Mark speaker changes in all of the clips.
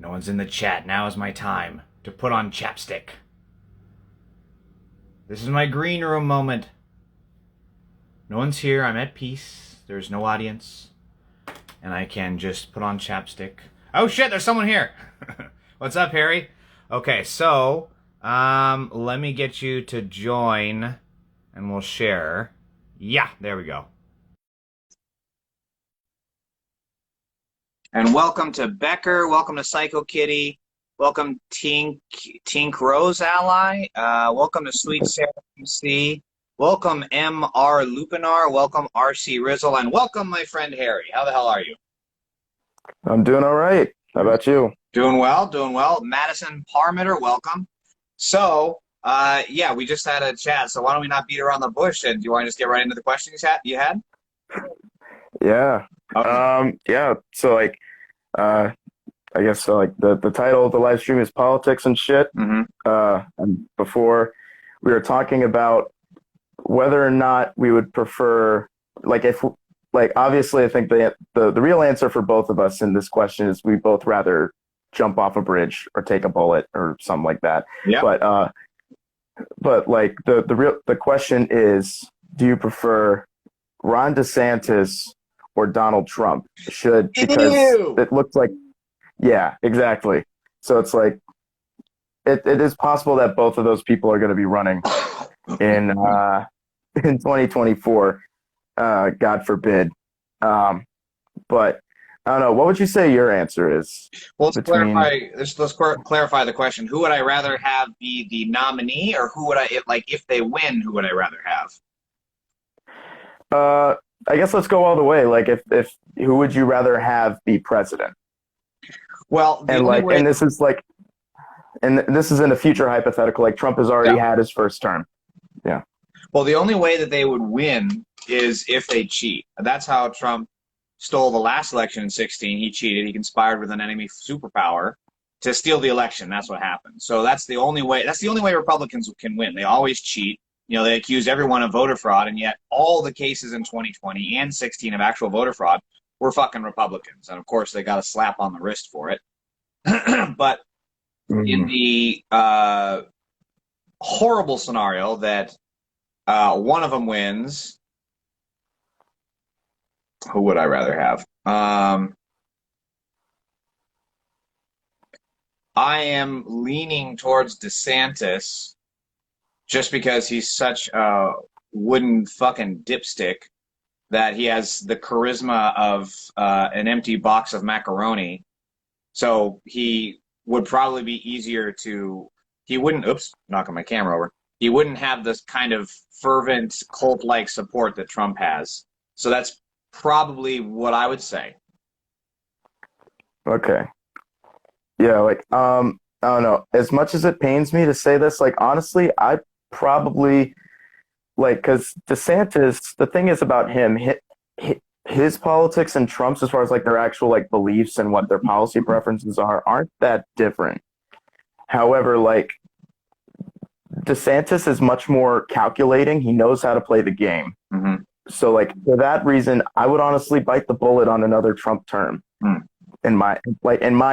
Speaker 1: No one's in the chat. Now is my time to put on chapstick. This is my green room moment. No one's here. I'm at peace. There's no audience. And I can just put on chapstick. Oh shit, there's someone here. What's up, Harry? Okay, so, let me get you to join and we'll share. Yeah, there we go. And welcome to Becker. Welcome to Psycho Kitty. Welcome Tink Rose Ally. Welcome to Sweet Sarah MC. Welcome MR Lupinar. Welcome RC Rizzle. And welcome my friend Harry. How the hell are you?
Speaker 2: I'm doing all right. How about you?
Speaker 1: Doing well, doing well. Madison Parmitter, welcome. So, yeah, we just had a chat, so why don't we not beat around the bush? And do you want to just get right into the questions you had?
Speaker 2: Yeah.
Speaker 1: Okay.
Speaker 2: Yeah. So I guess so the title of the live stream is Politics and Shit.
Speaker 1: Mm-hmm.
Speaker 2: And before we were talking about whether or not we would prefer, obviously I think the real answer for both of us in this question is we both rather jump off a bridge or take a bullet or something like that.
Speaker 1: Yeah.
Speaker 2: But like the question is, do you prefer Ron DeSantis or Donald Trump? Because it looks like, yeah, exactly. So it's like, it is possible that both of those people are going to be running in 2024, God forbid. But I don't know. What would you say your answer is?
Speaker 1: Well, let's clarify the question. Who would I rather have be the nominee, or who would if they win, who would I rather have?
Speaker 2: I guess let's go all the way. Like, if who would you rather have be president?
Speaker 1: Well,
Speaker 2: and this is in a future hypothetical. Like, Trump has already had his first term. Yeah.
Speaker 1: Well, the only way that they would win is if they cheat. That's how Trump stole the last election in 2016. He cheated. He conspired with an enemy superpower to steal the election. That's what happened. So that's the only way. That's the only way Republicans can win. They always cheat. You know, they accuse everyone of voter fraud, and yet all the cases in 2020 and 16 of actual voter fraud were fucking Republicans. And of course, they got a slap on the wrist for it. But in the horrible scenario that one of them wins, who would I rather have? I am leaning towards DeSantis just because he's such a wooden fucking dipstick that he has the charisma of an empty box of macaroni. So he would probably be easier to, he wouldn't, knocking my camera over. He wouldn't have this kind of fervent cult-like support that Trump has. So that's probably what I would say.
Speaker 2: Okay. Yeah, I don't know. As much as it pains me to say this, honestly, I probably, because DeSantis, the thing is about him, his politics and Trump's, as far as their actual beliefs and what their policy preferences aren't that different. However, DeSantis is much more calculating. He knows how to play the game.
Speaker 1: Mm-hmm.
Speaker 2: So for that reason, I would honestly bite the bullet on another Trump term, in my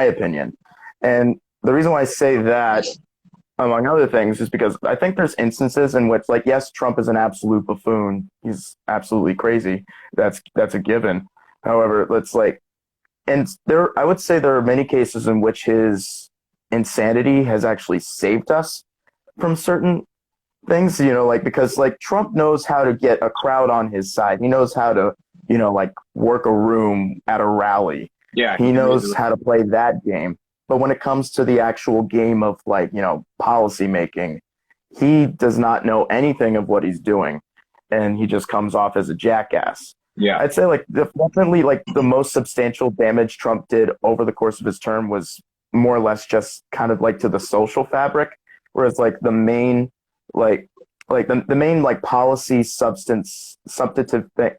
Speaker 2: opinion. And the reason why I say that, among other things, is because I think there's instances in which, yes, Trump is an absolute buffoon. He's absolutely crazy. That's a given. However, I would say there are many cases in which his insanity has actually saved us from certain things, because Trump knows how to get a crowd on his side. He knows how to, work a room at a rally.
Speaker 1: Yeah.
Speaker 2: He knows how to play that game. But when it comes to the actual game of policy making, he does not know anything of what he's doing, and he just comes off as a jackass.
Speaker 1: Yeah.
Speaker 2: I'd say definitely the most substantial damage Trump did over the course of his term was more or less just kind of to the social fabric, whereas the main the main policy substantive thing,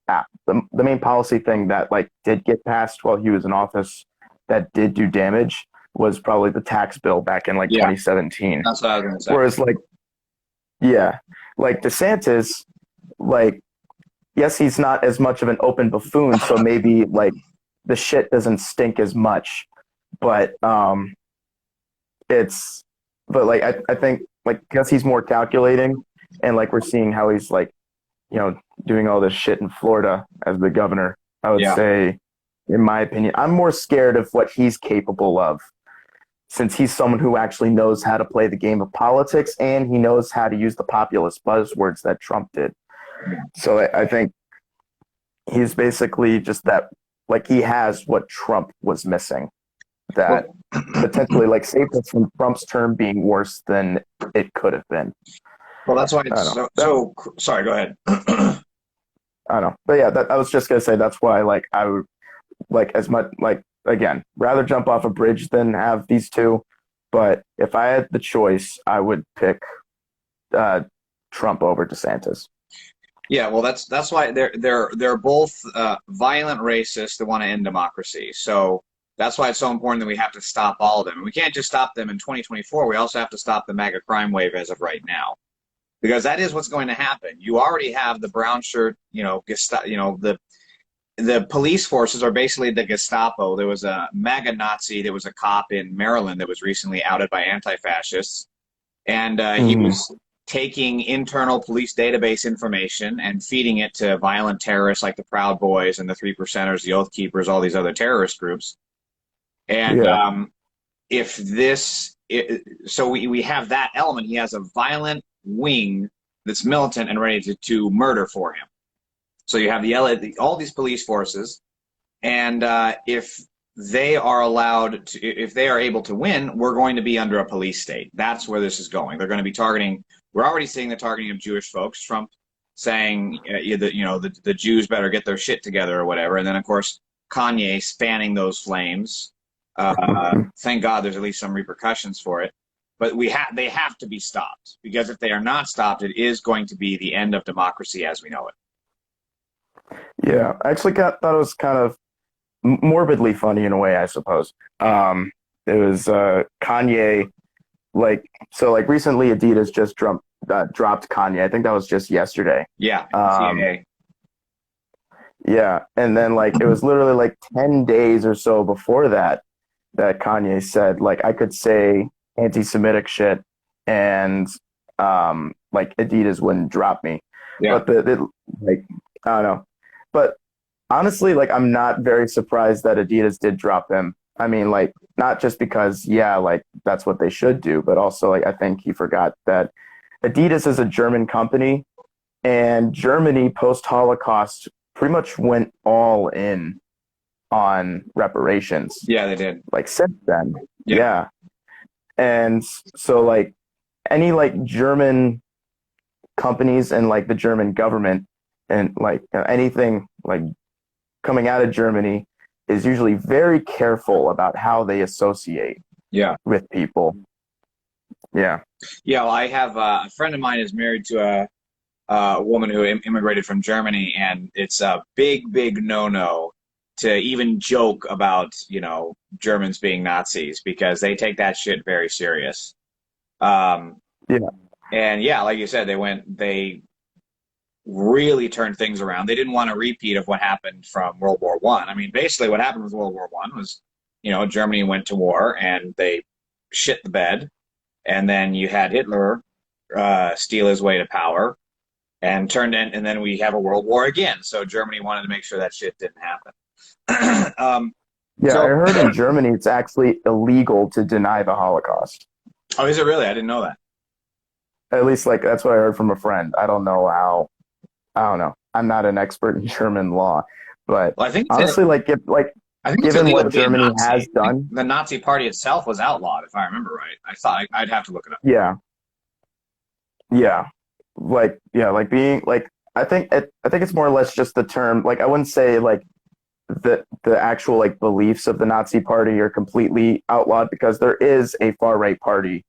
Speaker 2: the main policy thing that did get passed while he was in office that did do damage was probably the tax bill back in 2017.
Speaker 1: That's what I was going to say.
Speaker 2: Whereas DeSantis, yes, he's not as much of an open buffoon, so maybe the shit doesn't stink as much. But it's, but like I think like because he's more calculating, and like we're seeing how he's like, doing all this shit in Florida as the governor. I would
Speaker 1: Yeah.
Speaker 2: say, in my opinion, I'm more scared of what he's capable of, since he's someone who actually knows how to play the game of politics and he knows how to use the populist buzzwords that Trump did. So I think he's basically just that, like he has what Trump was missing, that potentially like saved us from Trump's term being worse than it could have been.
Speaker 1: Well, that's why it's so sorry, go ahead.
Speaker 2: I don't know. But yeah, I was just gonna say that's why like I would like as much like again rather jump off a bridge than have these two. But if I had the choice, I would pick Trump over DeSantis.
Speaker 1: Yeah, well, that's why they're both violent racists that want to end democracy. So that's why it's so important that we have to stop all of them. And we can't just stop them in 2024. We also have to stop the MAGA crime wave as of right now, because that is what's going to happen. You already have the brown shirt, the police forces are basically the Gestapo. There was a MAGA Nazi, there was a cop in Maryland that was recently outed by anti-fascists, and he was taking internal police database information and feeding it to violent terrorists like the Proud Boys and the Three Percenters, the Oath Keepers, all these other terrorist groups. And so we have that element. He has a violent wing that's militant and ready to murder for him. So you have all these police forces, and if they are if they are able to win, we're going to be under a police state. That's where this is going. They're going to be targeting. We're already seeing the targeting of Jewish folks. Trump saying the Jews better get their shit together or whatever, and then of course Kanye spanning those flames. Thank God there's at least some repercussions for it. But they have to be stopped, because if they are not stopped, it is going to be the end of democracy as we know it.
Speaker 2: Yeah, I actually thought it was kind of morbidly funny in a way, I suppose. It was Kanye, recently Adidas just dropped Kanye. I think that was just yesterday.
Speaker 1: Yeah,
Speaker 2: yeah, and then it was literally 10 days or so before that Kanye said I could say anti-Semitic shit and Adidas wouldn't drop me.
Speaker 1: Yeah.
Speaker 2: But I don't know. But honestly, I'm not very surprised that Adidas did drop him. I mean, not just because, that's what they should do, but also, I think he forgot that Adidas is a German company, and Germany post-Holocaust pretty much went all in on reparations.
Speaker 1: Yeah, they did.
Speaker 2: Since then. Yeah. And so, any, German companies and, the German government and, anything, coming out of Germany is usually very careful about how they associate with people. Yeah.
Speaker 1: Yeah, well, I have a friend of mine is married to a woman who immigrated from Germany, and it's a big, big no-no to even joke about, Germans being Nazis, because they take that shit very serious. And like you said, they really turned things around. They didn't want a repeat of what happened from World War I. I mean, basically what happened with World War I was, Germany went to war and they shit the bed. And then you had Hitler steal his way to power and then we have a world war again. So Germany wanted to make sure that shit didn't happen.
Speaker 2: I heard in Germany it's actually illegal to deny the Holocaust.
Speaker 1: Oh, is it really? I didn't know that.
Speaker 2: At least that's what I heard from a friend. I don't know how. I don't know. I'm not an expert in German law, but
Speaker 1: I think
Speaker 2: honestly, given what Germany has done,
Speaker 1: the Nazi Party itself was outlawed, if I remember right. I thought I'd have to look it up.
Speaker 2: Yeah. Being I think it's more or less just the term. I wouldn't say the actual beliefs of the Nazi Party are completely outlawed, because there is a far right party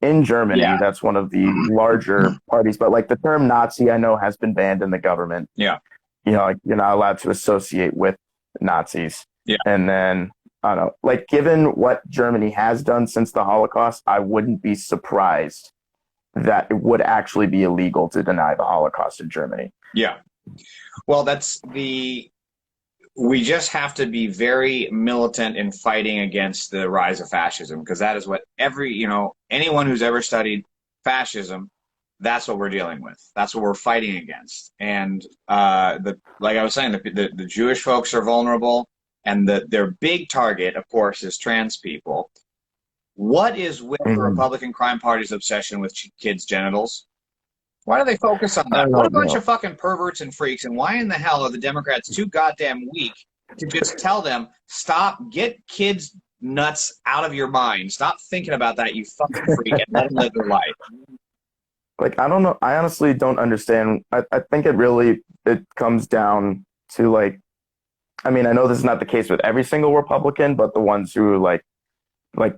Speaker 2: in Germany that's one of the larger parties. But the term Nazi, I know, has been banned in the government.
Speaker 1: Yeah.
Speaker 2: You're not allowed to associate with Nazis.
Speaker 1: Yeah.
Speaker 2: And then I don't know, given what Germany has done since the Holocaust, I wouldn't be surprised that it would actually be illegal to deny the Holocaust in Germany.
Speaker 1: Yeah. Well, we just have to be very militant in fighting against the rise of fascism, because that is what anyone who's ever studied fascism, that's what we're dealing with. That's what we're fighting against. And like I was saying, the Jewish folks are vulnerable, and their big target, of course, is trans people. What is with the Republican crime party's obsession with kids' genitals? Why do they focus on that? What a bunch of fucking perverts and freaks, and why in the hell are the Democrats too goddamn weak to just tell them, stop, get kids' nuts out of your mind. Stop thinking about that, you fucking freak, and let them live their life.
Speaker 2: Like, I don't know. I honestly don't understand. I think it comes down to, like, I mean, I know this is not the case with every single Republican, but the ones who like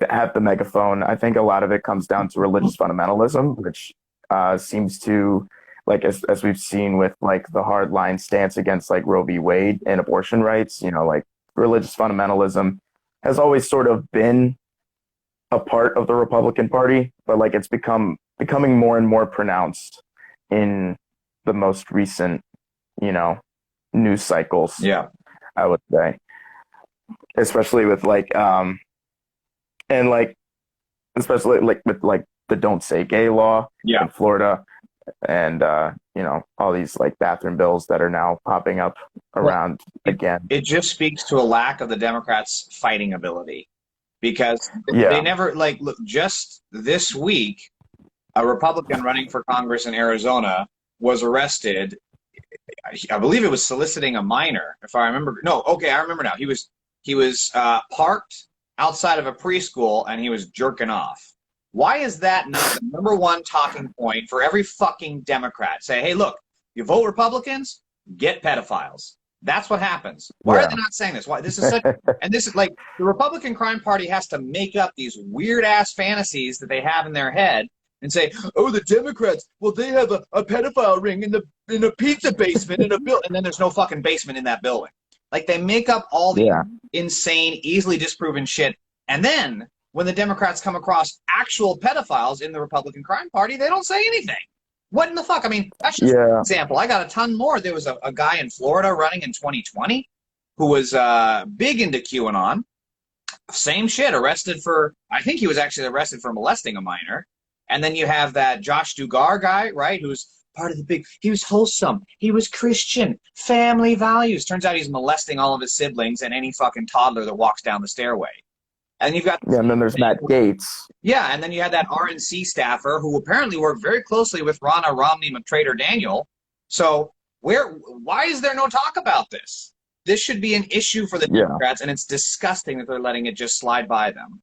Speaker 2: have the megaphone, I think a lot of it comes down to religious fundamentalism, which seems to, like, as we've seen with like the hard line stance against like Roe v. Wade and abortion rights, like religious fundamentalism has always sort of been a part of the Republican Party, but like it's becoming more and more pronounced in the most recent, news cycles.
Speaker 1: Yeah,
Speaker 2: I would say, especially with like, and like, especially like with like the "Don't Say Gay" law in Florida, and all these like bathroom bills that are now popping up around again.
Speaker 1: It just speaks to a lack of the Democrats' fighting ability, because they never look. Just this week, a Republican running for Congress in Arizona was arrested. I believe it was soliciting a minor, if I remember. No, okay, I remember now. He was parked outside of a preschool and he was jerking off. Why is that not the number one talking point for every fucking Democrat? Say, hey, look, you vote Republicans, get pedophiles. That's what happens. Why are they not saying this? Why this is such, and this is like the Republican crime party has to make up these weird ass fantasies that they have in their head and say, oh, the Democrats, well, they have a pedophile ring in a pizza basement in a building, and then there's no fucking basement in that building. Like, they make up all the insane, easily disproven shit, and then when the Democrats come across actual pedophiles in the Republican crime party, they don't say anything. What in the fuck? I mean, that's just an example. I got a ton more. There was a guy in Florida running in 2020 who was big into QAnon. Same shit, arrested for, I think he was actually arrested for molesting a minor. And then you have that Josh Dugar guy, right, who's part of the big, he was wholesome, he was Christian, family values. Turns out he's molesting all of his siblings and any fucking toddler that walks down the stairway. And you've got...
Speaker 2: Yeah, and then there's Matt Gaetz.
Speaker 1: Yeah, and then you had that RNC staffer who apparently worked very closely with Ronna Romney McTrader Daniel. So why is there no talk about this? This should be an issue for the Democrats, and it's disgusting that they're letting it just slide by them.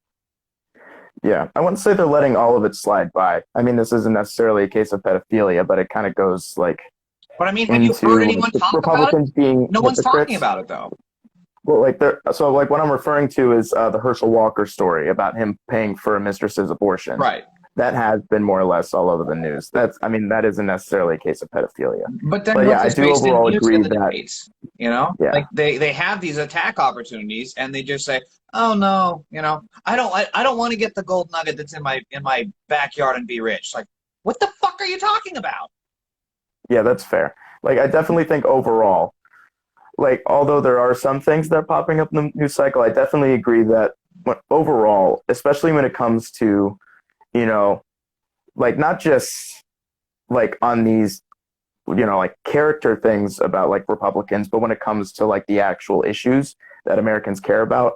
Speaker 2: Yeah, I wouldn't say they're letting all of it slide by. I mean, this isn't necessarily a case of pedophilia, but it kind of goes like...
Speaker 1: But I mean, have you heard anyone talk
Speaker 2: Republicans
Speaker 1: about it?
Speaker 2: Being
Speaker 1: no one's talking about it, though.
Speaker 2: Well, what I'm referring to is the Herschel Walker story about him paying for a mistress's abortion.
Speaker 1: Right.
Speaker 2: That has been more or less all over the news. That isn't necessarily a case of pedophilia.
Speaker 1: But then,
Speaker 2: yeah, I do overall agree that
Speaker 1: debates, like they have these attack opportunities, and they just say, "Oh no, I don't want to get the gold nugget that's in my backyard and be rich." Like, what the fuck are you talking about?
Speaker 2: Yeah, that's fair. Like, I definitely think overall, like, although there are some things that are popping up in the news cycle, I definitely agree that overall, especially when it comes to, like, not just like on these, like character things about like Republicans, but when it comes to like the actual issues that Americans care about,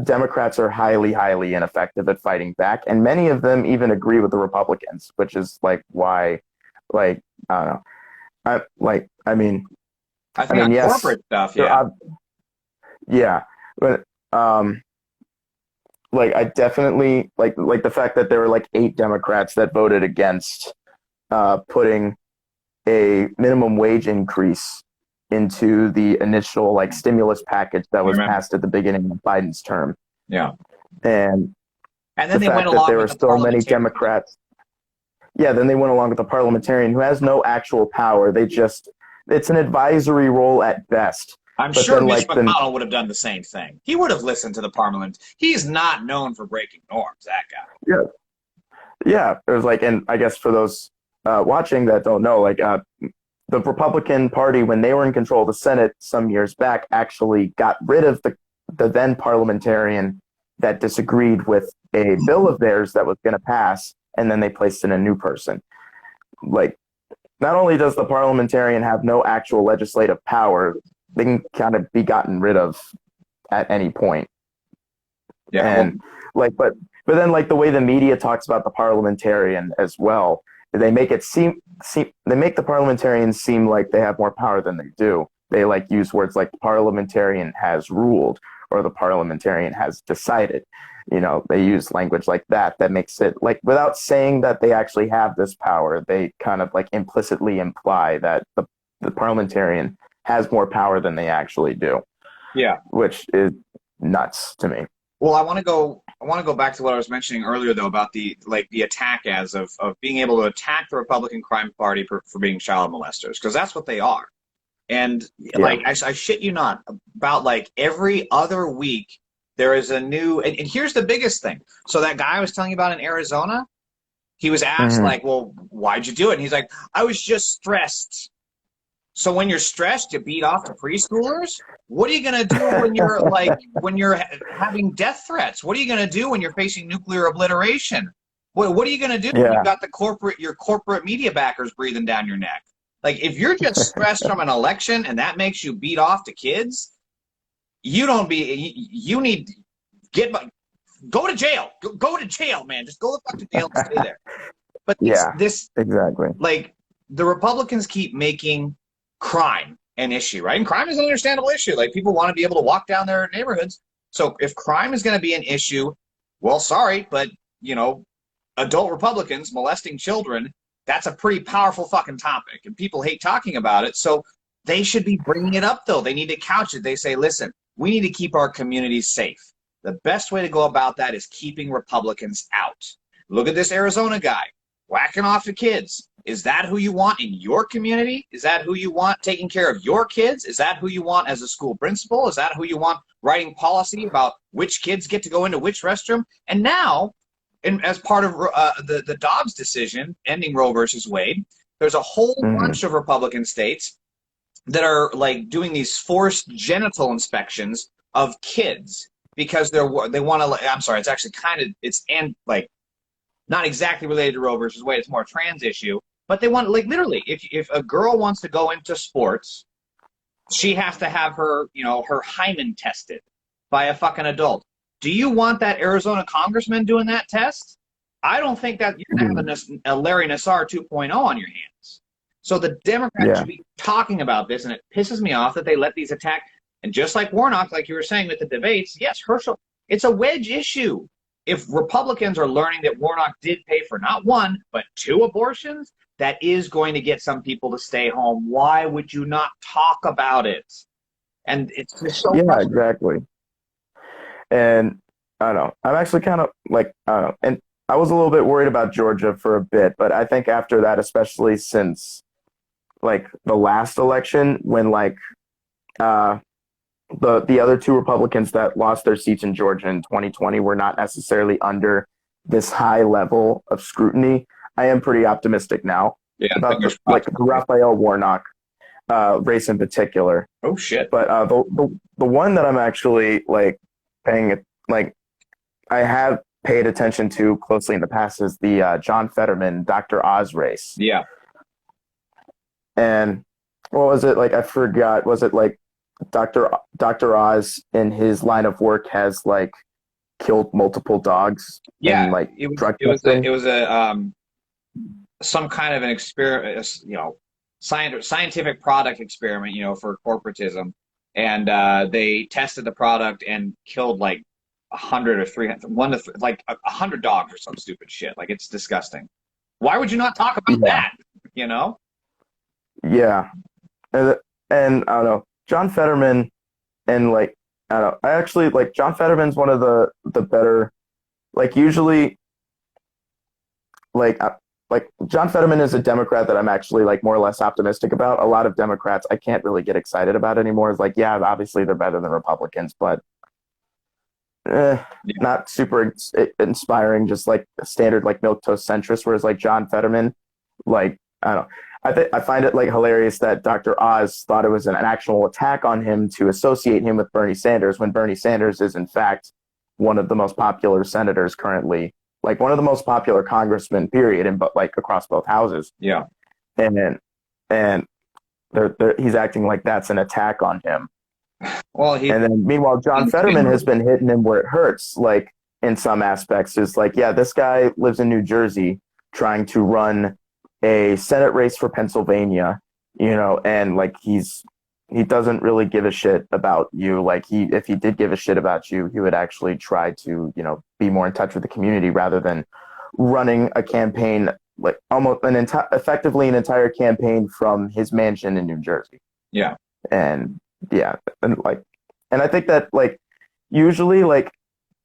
Speaker 2: Democrats are highly, highly ineffective at fighting back. And many of them even agree with the Republicans, which is like why, like, I don't know. I mean, yes,
Speaker 1: corporate stuff,
Speaker 2: but like, I definitely like the fact that there were like 8 Democrats that voted against putting a minimum wage increase into the initial like stimulus package that was passed at the beginning of Biden's term.
Speaker 1: Yeah,
Speaker 2: and
Speaker 1: then they went along
Speaker 2: there
Speaker 1: with
Speaker 2: were so many Democrats. Yeah, then they went along with the parliamentarian who has no actual power. It's an advisory role at best.
Speaker 1: I'm sure Mitch McConnell would have done the same thing. He would have listened to the parliament. He's not known for breaking norms, that guy.
Speaker 2: Yeah. It was like, and I guess for those watching that don't know, like the Republican Party, when they were in control of the Senate some years back, actually got rid of the then parliamentarian that disagreed with a bill of theirs that was going to pass, and then they placed in a new person. Like, not only does the parliamentarian have no actual legislative power, they can kind of be gotten rid of at any point.
Speaker 1: Yeah.
Speaker 2: And but then like the way the media talks about the parliamentarian as well, they make it they make the parliamentarians seem like they have more power than they do. They like use words like the parliamentarian has ruled or the parliamentarian has decided. You know, they use language like that makes it like, without saying that they actually have this power, they kind of like implicitly imply that the parliamentarian has more power than they actually do.
Speaker 1: Yeah.
Speaker 2: Which is nuts to me.
Speaker 1: Well, I want to go back to what I was mentioning earlier, though, about the attack as of being able to attack the Republican crime party for being child molesters, because that's what they are. And like, I shit you not, about like every other week, there is a new, and here's the biggest thing. So that guy I was telling you about in Arizona, he was asked like, well, why'd you do it? And he's like, I was just stressed. So when you're stressed, you beat off to preschoolers? What are you going to do when you're like, when you're having death threats? What are you going to do when you're facing nuclear obliteration? What are you going to do when you've got your corporate media backers breathing down your neck? Like, if you're just stressed from an election and that makes you beat off to kids, you need go to jail. Go to jail, man. Just go the fuck to jail and stay there. But this
Speaker 2: exactly.
Speaker 1: Like, the Republicans keep making crime an issue, right? And crime is an understandable issue. Like, people want to be able to walk down their neighborhoods. So if crime is going to be an issue, well, sorry, but, you know, adult Republicans molesting children, that's a pretty powerful fucking topic, and people hate talking about it. So they should be bringing it up, though. They need to couch it. They say, listen, we need to keep our communities safe. The best way to go about that is keeping Republicans out. Look at this Arizona guy whacking off to kids. Is that who you want in your community? Is that who you want taking care of your kids? Is that who you want as a school principal? Is that who you want writing policy about which kids get to go into which restroom? And now, as part of the Dobbs decision ending Roe versus Wade, there's a whole bunch of Republican states that are like doing these forced genital inspections of kids because they want to. I'm sorry, it's actually like not exactly related to Roe versus Wade. It's more a trans issue. But they want, like, literally, if a girl wants to go into sports, she has to have her, you know, her hymen tested by a fucking adult. Do you want that Arizona congressman doing that test? I don't think that you're going to have a Larry Nassar 2.0 on your hands. So the Democrats should be talking about this, and it pisses me off that they let these attack. And just like Warnock, like you were saying with the debates, yes, Herschel, it's a wedge issue. If Republicans are learning that Warnock did pay for not one, but 2 abortions, that is going to get some people to stay home. Why would you not talk about it? And it's just so frustrating.
Speaker 2: Exactly. And I don't know. I'm actually kind of like, I don't know. And I was a little bit worried about Georgia for a bit, but I think after that, especially since like the last election, when like the other 2 Republicans that lost their seats in Georgia in 2020 were not necessarily under this high level of scrutiny, I am pretty optimistic now about the Raphael Warnock race in particular.
Speaker 1: Oh shit!
Speaker 2: But the one that I'm actually like I have paid attention to closely in the past is the John Fetterman Dr. Oz race.
Speaker 1: Yeah.
Speaker 2: And what was it like? I forgot. Was it like Dr. Oz in his line of work has like killed multiple dogs?
Speaker 1: Yeah,
Speaker 2: in, like
Speaker 1: it was some kind of an experiment, you know, scientific product experiment, you know, for corporatism, and they tested the product and killed like 100 or 300, like 100 dogs or some stupid shit. Like, it's disgusting. Why would you not talk about that? You know?
Speaker 2: Yeah, and I don't know, John Fetterman, and like I don't know, I actually like John Fetterman's one of the better, like usually, like John Fetterman is a Democrat that I'm actually like more or less optimistic about. A lot of Democrats I can't really get excited about anymore. It's like, yeah, obviously they're better than Republicans, but not super inspiring. Just like a standard like milquetoast centrist. Whereas like John Fetterman, like I don't know, I find it like hilarious that Dr. Oz thought it was an actual attack on him to associate him with Bernie Sanders when Bernie Sanders is in fact one of the most popular senators currently, like one of the most popular congressmen, period, and but like across both houses.
Speaker 1: Yeah.
Speaker 2: And and he's acting like that's an attack on him.
Speaker 1: Well,
Speaker 2: and then meanwhile, John Fetterman has been hitting him where it hurts, like in some aspects. Is like, yeah, this guy lives in New Jersey trying to run a Senate race for Pennsylvania, and like he doesn't really give a shit about you. Like if he did give a shit about you, he would actually try to, be more in touch with the community rather than running a campaign, like almost effectively an entire campaign from his mansion in New Jersey.
Speaker 1: Yeah.
Speaker 2: And yeah, and I think that like usually like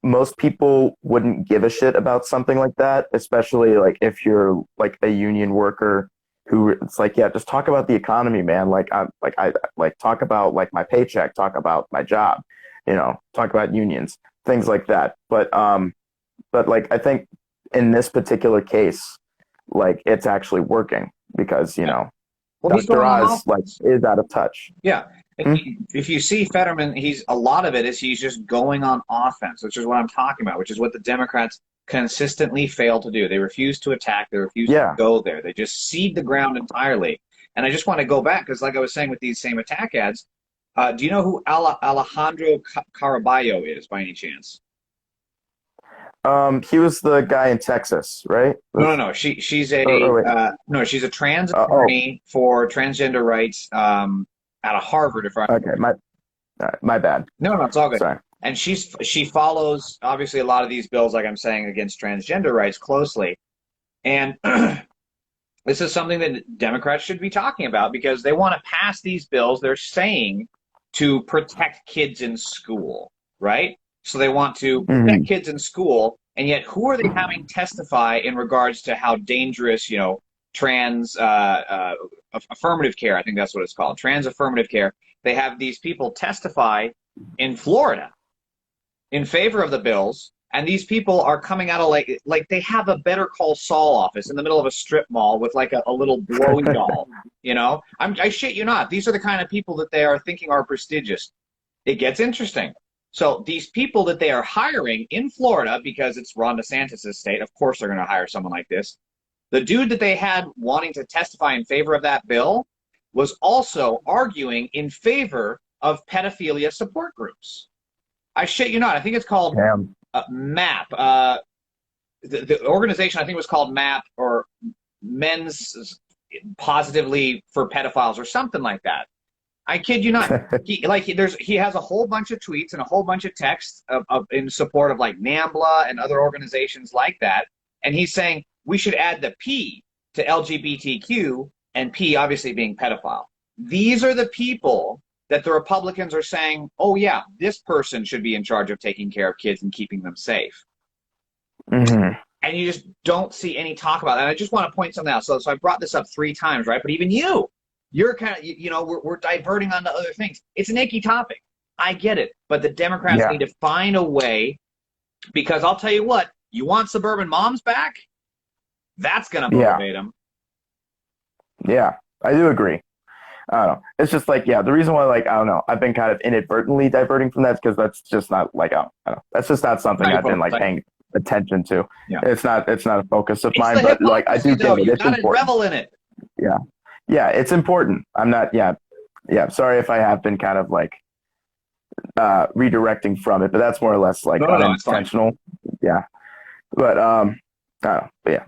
Speaker 2: most people wouldn't give a shit about something like that, especially like if you're like a union worker who it's like, yeah, just talk about the economy, man. Like I talk about like my paycheck, talk about my job, talk about unions, things like that. But like I think in this particular case, like it's actually working because, well, Dr. Oz like is out of touch.
Speaker 1: Yeah. If you see Fetterman, a lot of it is he's just going on offense, which is what I'm talking about, which is what the Democrats consistently fail to do. They refuse to attack. They refuse to go there. They just cede the ground entirely. And I just want to go back because, like I was saying with these same attack ads, do you know who Alejandro Caraballo is by any chance?
Speaker 2: He was the guy in Texas, right?
Speaker 1: No. She's a trans attorney for transgender rights. Out of Harvard,
Speaker 2: my bad.
Speaker 1: No, it's all good.
Speaker 2: Sorry.
Speaker 1: And she follows obviously a lot of these bills, like I'm saying, against transgender rights closely. And this is something that Democrats should be talking about because they want to pass these bills. They're saying to protect kids in school, right? So they want to protect kids in school, and yet who are they having testify in regards to how dangerous, trans affirmative care, I think that's what it's called, trans affirmative care. They have these people testify in Florida in favor of the bills, and these people are coming out of like they have a Better Call Saul office in the middle of a strip mall with like a little blowy doll. I shit you not. These are the kind of people that they are thinking are prestigious. It gets interesting. So these people that they are hiring in Florida, because it's Ron DeSantis' state, of course they're going to hire someone like this. The dude that they had wanting to testify in favor of that bill was also arguing in favor of pedophilia support groups. I shit you not. I think it's called MAP. The organization, I think, was called MAP, or Men's Positively for Pedophiles or something like that. I kid you not. He has a whole bunch of tweets and a whole bunch of texts in support of like NAMBLA and other organizations like that. And he's saying, we should add the P to LGBTQ, and P obviously being pedophile. These are the people that the Republicans are saying, oh, yeah, this person should be in charge of taking care of kids and keeping them safe. And you just don't see any talk about that. And I just want to point something out. So I brought this up 3 times, right? But even you're kind of, we're diverting onto other things. It's an icky topic. I get it. But the Democrats need to find a way, because I'll tell you what, you want suburban moms back? That's going to motivate them.
Speaker 2: Yeah, I do agree. I don't know. It's just like, the reason why, like, I don't know, I've been kind of inadvertently diverting from that because that's just not, like, I don't know. That's just not something I've been, like, paying attention to. Yeah. It's not a focus of mine, but, like, I do get it. It's important.
Speaker 1: Revel in it.
Speaker 2: Yeah. Yeah, it's important. I'm not, sorry if I have been kind of, like, redirecting from it, but that's more or less, like, unintentional. Yeah. But, I don't know. But, yeah.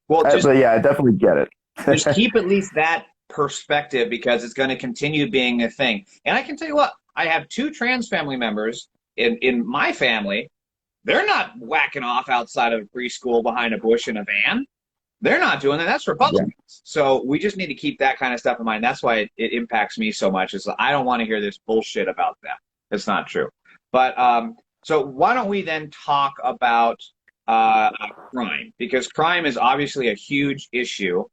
Speaker 1: Well,
Speaker 2: but I definitely get it.
Speaker 1: Just keep at least that perspective, because it's going to continue being a thing. And I can tell you what, I have 2 trans family members in my family. They're not whacking off outside of a preschool behind a bush in a van. They're not doing that. That's Republicans. Yeah. So we just need to keep that kind of stuff in mind. That's why it impacts me so much. Is I don't want to hear this bullshit about that. It's not true. But so why don't we then talk about crime? Because crime is obviously a huge issue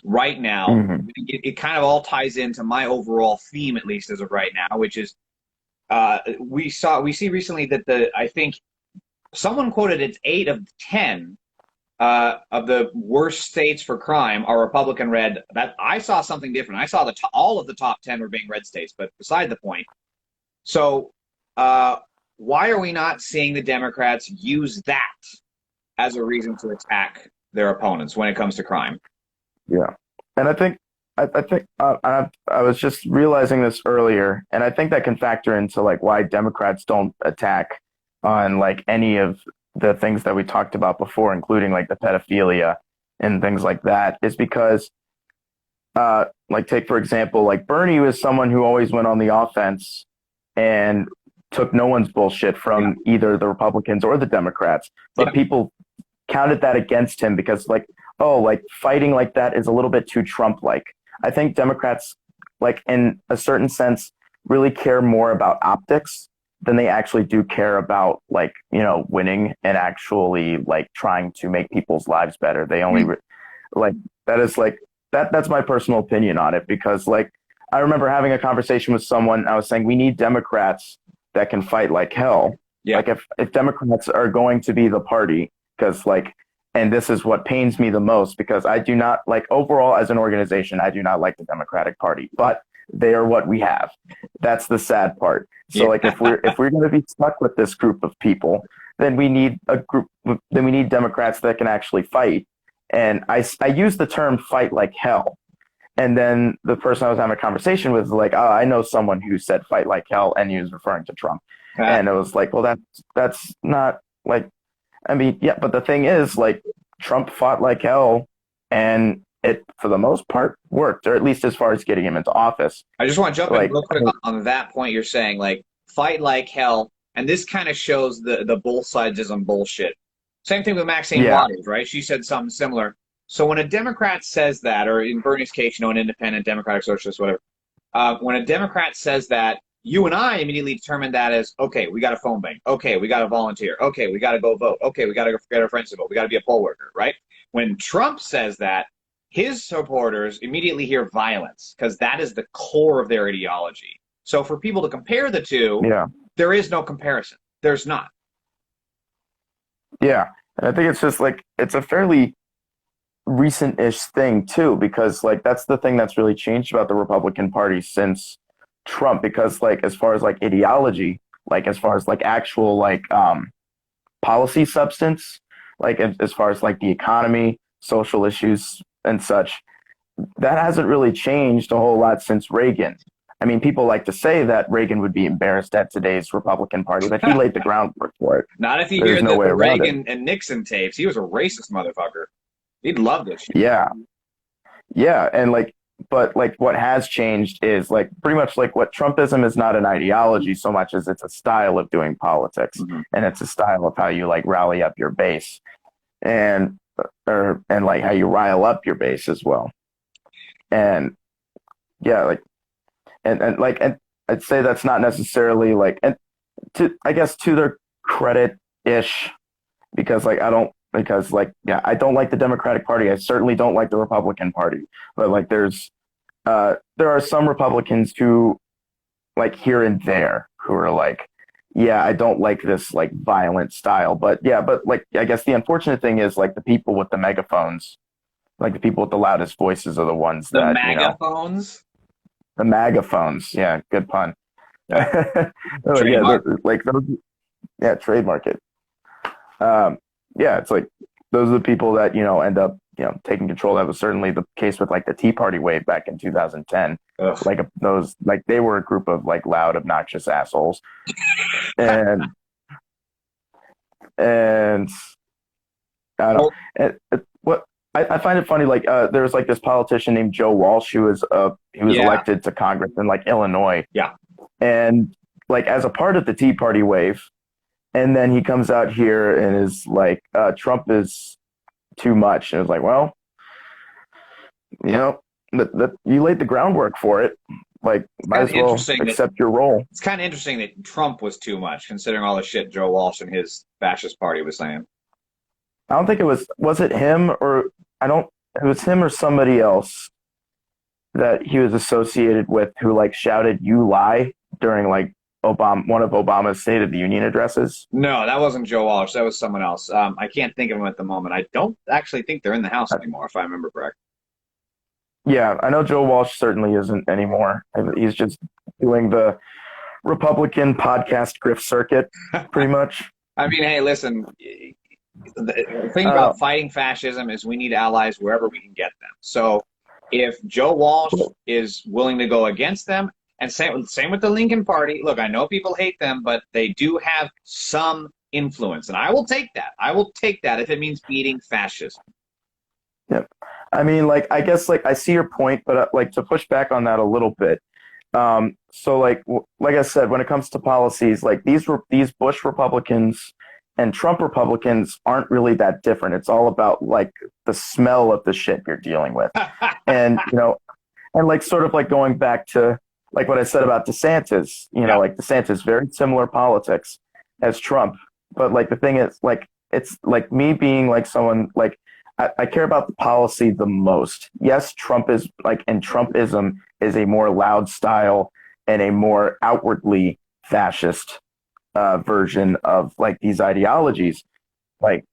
Speaker 1: right now. It kind of all ties into my overall theme, at least as of right now, which is we see recently that I think someone quoted it's 8 of 10 of the worst states for crime are Republican red. That I saw something different. I saw all of the top 10 were being red states, but beside the point. So, why are we not seeing the Democrats use that as a reason to attack their opponents when it comes to crime?
Speaker 2: Yeah, and I was just realizing this earlier, and I think that can factor into like why Democrats don't attack on like any of the things that we talked about before, including like the pedophilia and things like that, is because like take for example, like Bernie was someone who always went on the offense and took no one's bullshit from either the Republicans or the Democrats, but people counted that against him because like, oh, like fighting like that is a little bit too Trump-like. I think Democrats, like in a certain sense, really care more about optics than they actually do care about like, you know, winning and actually like trying to make people's lives better. They only like that is like that's my personal opinion on it, because like I remember having a conversation with someone. I was saying we need Democrats that can fight like hell. Yeah. Like if Democrats are going to be the party, because like, and this is what pains me the most, because I do not like overall as an organization, I do not like the Democratic Party, but they are what we have. That's the sad part. So like if we're going to be stuck with this group of people, then we need Democrats that can actually fight. And I use the term fight like hell. And then the person I was having a conversation with was like, oh, I know someone who said fight like hell, and he was referring to Trump. And it was like, well, that's not like, I mean, yeah, but the thing is, like, Trump fought like hell, and it, for the most part, worked, or at least as far as getting him into office.
Speaker 1: I just want to jump in real quick on that point you're saying, like, fight like hell, and this kind of shows the both sidesism bullshit. Same thing with Maxine Waters, right? She said something similar. So when a Democrat says that, or in Bernie's case, you know, an independent, Democratic, socialist, whatever, when a Democrat says that, you and I immediately determine that as, okay, we got a phone bank. Okay, we got to volunteer. Okay, we got to go vote. Okay, we got to go get our friends to vote. We got to be a poll worker, right? When Trump says that, his supporters immediately hear violence because that is the core of their ideology. So for people to compare the two, there is no comparison. There's not.
Speaker 2: Yeah, and I think it's just like, it's a fairly recent-ish thing too, because like that's the thing that's really changed about the Republican Party since Trump, because like as far as like ideology, like as far as like actual like policy substance, like as far as like the economy, social issues and such, that hasn't really changed a whole lot since Reagan. I mean, people like to say that Reagan would be embarrassed at today's Republican Party, but he laid the groundwork for it.
Speaker 1: Not if you hear the Reagan and Nixon tapes. He was a racist motherfucker. He'd love this shit.
Speaker 2: Yeah, and like, but like what has changed is like pretty much like what Trumpism is not an ideology so much as it's a style of doing politics, and it's a style of how you like rally up your base, and like how you rile up your base as well, and yeah, like, and like, and I'd say that's not necessarily like, and I guess to their credit ish, because like I don't like the Democratic Party. I certainly don't like the Republican Party. But like there are some Republicans who like here and there who are like, yeah, I don't like this like violent style. But like I guess the unfortunate thing is like the people with the megaphones, like the people with the loudest voices are the ones that
Speaker 1: megaphones.
Speaker 2: The megaphones, yeah, good pun.
Speaker 1: Yeah,
Speaker 2: like those, yeah, trademark it. Yeah, it's like those are the people that, you know, end up, you know, taking control. That was certainly the case with like the Tea Party wave back in 2010.
Speaker 1: Ugh.
Speaker 2: Like those, like they were a group of like loud, obnoxious assholes, and I don't know. What I find it funny, like there was like this politician named Joe Walsh who was elected to Congress in like Illinois.
Speaker 1: Yeah,
Speaker 2: and like as a part of the Tea Party wave. And then he comes out here and is like, Trump is too much. And it's like, well, you know, you laid the groundwork for it. Like, might as well accept your role.
Speaker 1: It's kind of interesting that Trump was too much, considering all the shit Joe Walsh and his fascist party was saying.
Speaker 2: I don't think it was it him or it was him or somebody else that he was associated with who like shouted, "You lie," during like one of Obama's State of the Union addresses?
Speaker 1: No, that wasn't Joe Walsh. That was someone else. I can't think of him at the moment. I don't actually think they're in the House anymore, if I remember correct.
Speaker 2: Yeah, I know Joe Walsh certainly isn't anymore. He's just doing the Republican podcast grift circuit, pretty much.
Speaker 1: I mean, hey, listen, the thing about fighting fascism is we need allies wherever we can get them. So if Joe Walsh is willing to go against them, and same with the Lincoln Party, look, I know people hate them, but they do have some influence, and I will take that. I will take that if it means beating fascism.
Speaker 2: Yep. I mean, like, I guess, like, I see your point, but like to push back on that a little bit. So like I said, when it comes to policies, like these Bush Republicans and Trump Republicans aren't really that different. It's all about like the smell of the shit you're dealing with. And, and like sort of like going back to like what I said about DeSantis, like DeSantis, very similar politics as Trump. But like the thing is, like, it's like me being like someone like I care about the policy the most. Yes, Trump is like, and Trumpism is a more loud style and a more outwardly fascist version of like these ideologies. Like,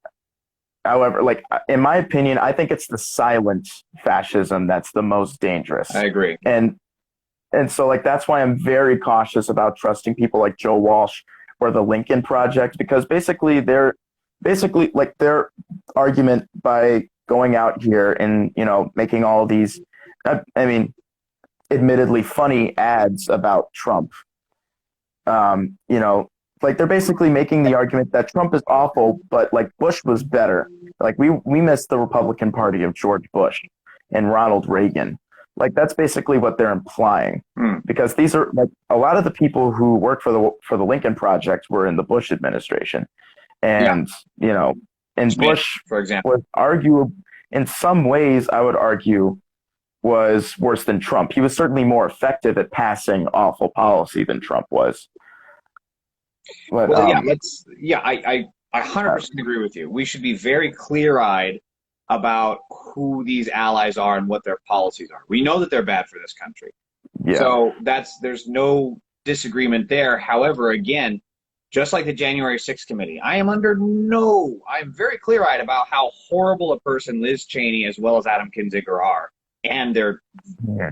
Speaker 2: however, like in my opinion, I think it's the silent fascism that's the most dangerous.
Speaker 1: I agree.
Speaker 2: And so like that's why I'm very cautious about trusting people like Joe Walsh or the Lincoln Project, because basically like their argument by going out here and making all these I mean admittedly funny ads about Trump, like they're basically making the argument that Trump is awful, but like Bush was better. Like we missed the Republican Party of George Bush and Ronald Reagan. Like that's basically what they're implying, because these are like a lot of the people who worked for the Lincoln Project were in the Bush administration, and and
Speaker 1: Smith,
Speaker 2: Bush,
Speaker 1: for example,
Speaker 2: was arguable in some ways. I would argue was worse than Trump. He was certainly more effective at passing awful policy than Trump was. But,
Speaker 1: well, I 100% agree with you. We should be very clear-eyed about who these allies are and what their policies are. We know that they're bad for this country. Yeah. So there's no disagreement there. However, again, just like the January 6th committee, I'm very clear-eyed about how horrible a person Liz Cheney as well as Adam Kinzinger are and their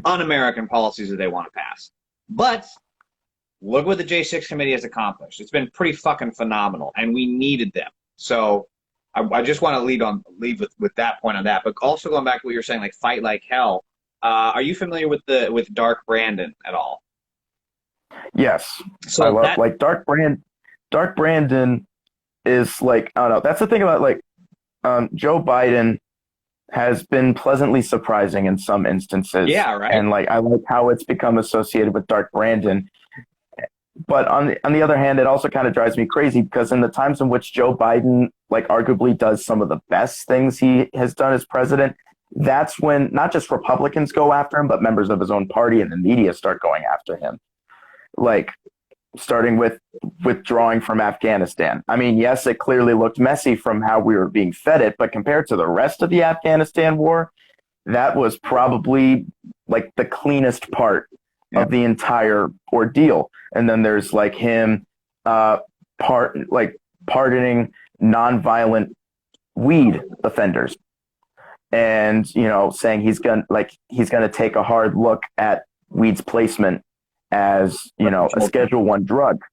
Speaker 1: un-American policies that they want to pass. But look what the J6 committee has accomplished. It's been pretty fucking phenomenal, and we needed them. So I just want to leave with that point on that. But also going back to what you're saying, like fight like hell. Are you familiar with Dark Brandon at all?
Speaker 2: Yes. So I love like Dark Brandon is like, I don't know. That's the thing about like Joe Biden has been pleasantly surprising in some instances.
Speaker 1: Yeah, right.
Speaker 2: And like I like how it's become associated with Dark Brandon. But on the other hand, it also kind of drives me crazy because in the times in which Joe Biden like arguably does some of the best things he has done as president, that's when not just Republicans go after him, but members of his own party and the media start going after him. Like starting with withdrawing from Afghanistan. I mean, yes, it clearly looked messy from how we were being fed it, but compared to the rest of the Afghanistan war, that was probably like the cleanest part of the entire ordeal. And then there's like him pardoning nonviolent weed offenders, and saying he's gonna take a hard look at weed's placement as a Schedule I drug.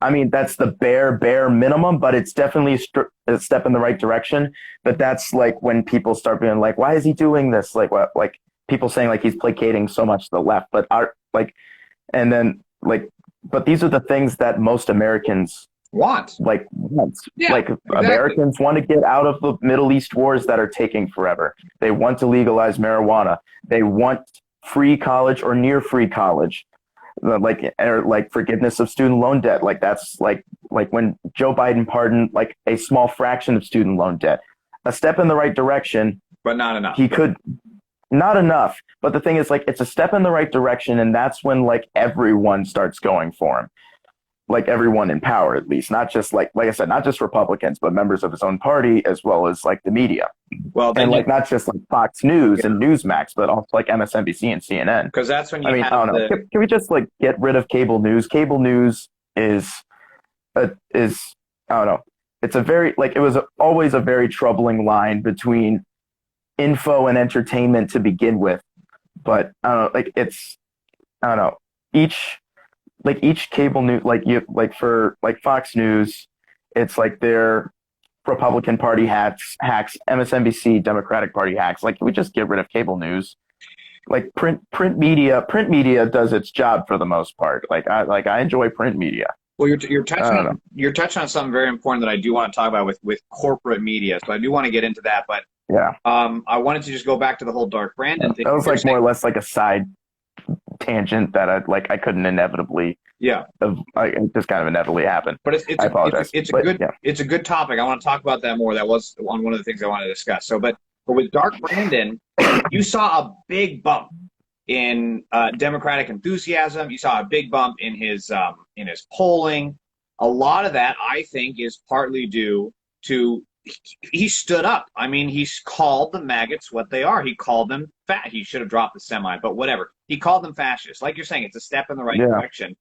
Speaker 2: I mean, that's the bare minimum, but it's definitely a step in the right direction. But that's like when people start being like, why is he doing this? Like what? Like people saying like he's placating so much to the left, but but these are the things that most Americans
Speaker 1: want.
Speaker 2: Yeah, exactly. Americans want to get out of the Middle East wars that are taking forever. They want to legalize marijuana. They want free college or near free college, like forgiveness of student loan debt. Like that's like when Joe Biden pardoned like a small fraction of student loan debt, a step in the right direction,
Speaker 1: but not enough.
Speaker 2: Not enough. But the thing is, like, it's a step in the right direction, and that's when like everyone starts going for him. like everyone in power, at least, not just like I said, not just Republicans, but members of his own party, as well as like the media.
Speaker 1: Well,
Speaker 2: and like not just like Fox News and Newsmax, but also like MSNBC and CNN.
Speaker 1: Because that's when you
Speaker 2: I don't know. Can we just like get rid of cable news? Cable news is I don't know. It's a very like it was always a very troubling line between info and entertainment to begin with. But I don't know. Like it's I don't know. Each cable news for Fox News, it's like their Republican Party hacks, MSNBC Democratic Party hacks. Like, can we just get rid of cable news? Like print media does its job for the most part. I enjoy print media.
Speaker 1: Well, you're touching on something very important that I do want to talk about with corporate media. So I do want to get into that, but
Speaker 2: yeah,
Speaker 1: I wanted to just go back to the whole Dark Brandon thing.
Speaker 2: That was like more or less like a side tangent that I couldn't inevitably just kind of inevitably happened.
Speaker 1: But
Speaker 2: I apologize.
Speaker 1: It's a good topic. I want to talk about that more. That was one of the things I wanted to discuss. So, but with Dark Brandon, you saw a big bump in Democratic enthusiasm. You saw a big bump in his polling. A lot of that, I think, is partly due to he stood up. I mean, he's called the maggots what they are. He called them fat. He should have dropped the semi, but whatever. He called them fascists. Like you're saying, it's a step in the right direction.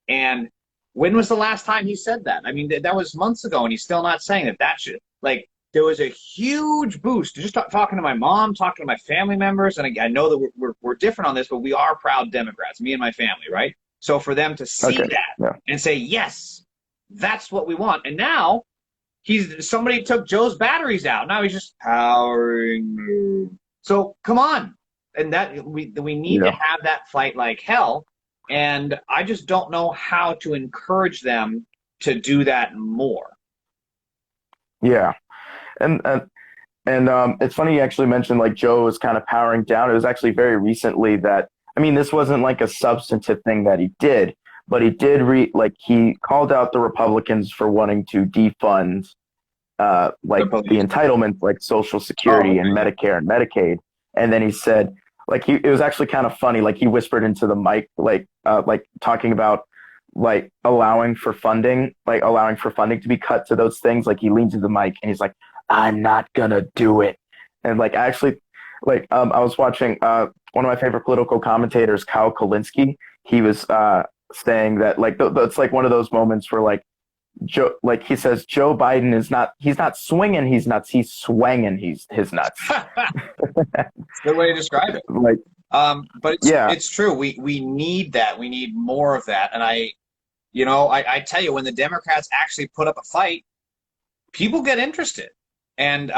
Speaker 1: And when was the last time he said that? I mean, that was months ago, and he's still not saying that. That should, like, there was a huge boost. Just talking to my mom, talking to my family members, and I know that we're different on this, but we are proud Democrats, me and my family, right? So for them to see that and say, yes, that's what we want. And now somebody took Joe's batteries out. Now he's just powering. So come on. And that we need to have that fight like hell. And I just don't know how to encourage them to do that more.
Speaker 2: Yeah. And it's funny you actually mentioned like Joe was kind of powering down. It was actually very recently that, I mean, this wasn't like a substantive thing that he did, but he did he called out the Republicans for wanting to defund the entitlements like Social Security and Medicare and Medicaid. And then he said, it was actually kind of funny. Like he whispered into the mic, talking about allowing for funding to be cut to those things. Like he leans into the mic and he's like, I'm not gonna do it. And I was watching one of my favorite political commentators, Kyle Kulinski. He was saying that that's one of those moments where Joe, he says Joe Biden he's not swinging his nuts, he's swanging his nuts.
Speaker 1: Good way to describe it. But it's true. We need that. We need more of that. And I tell you, when the Democrats actually put up a fight, people get interested. And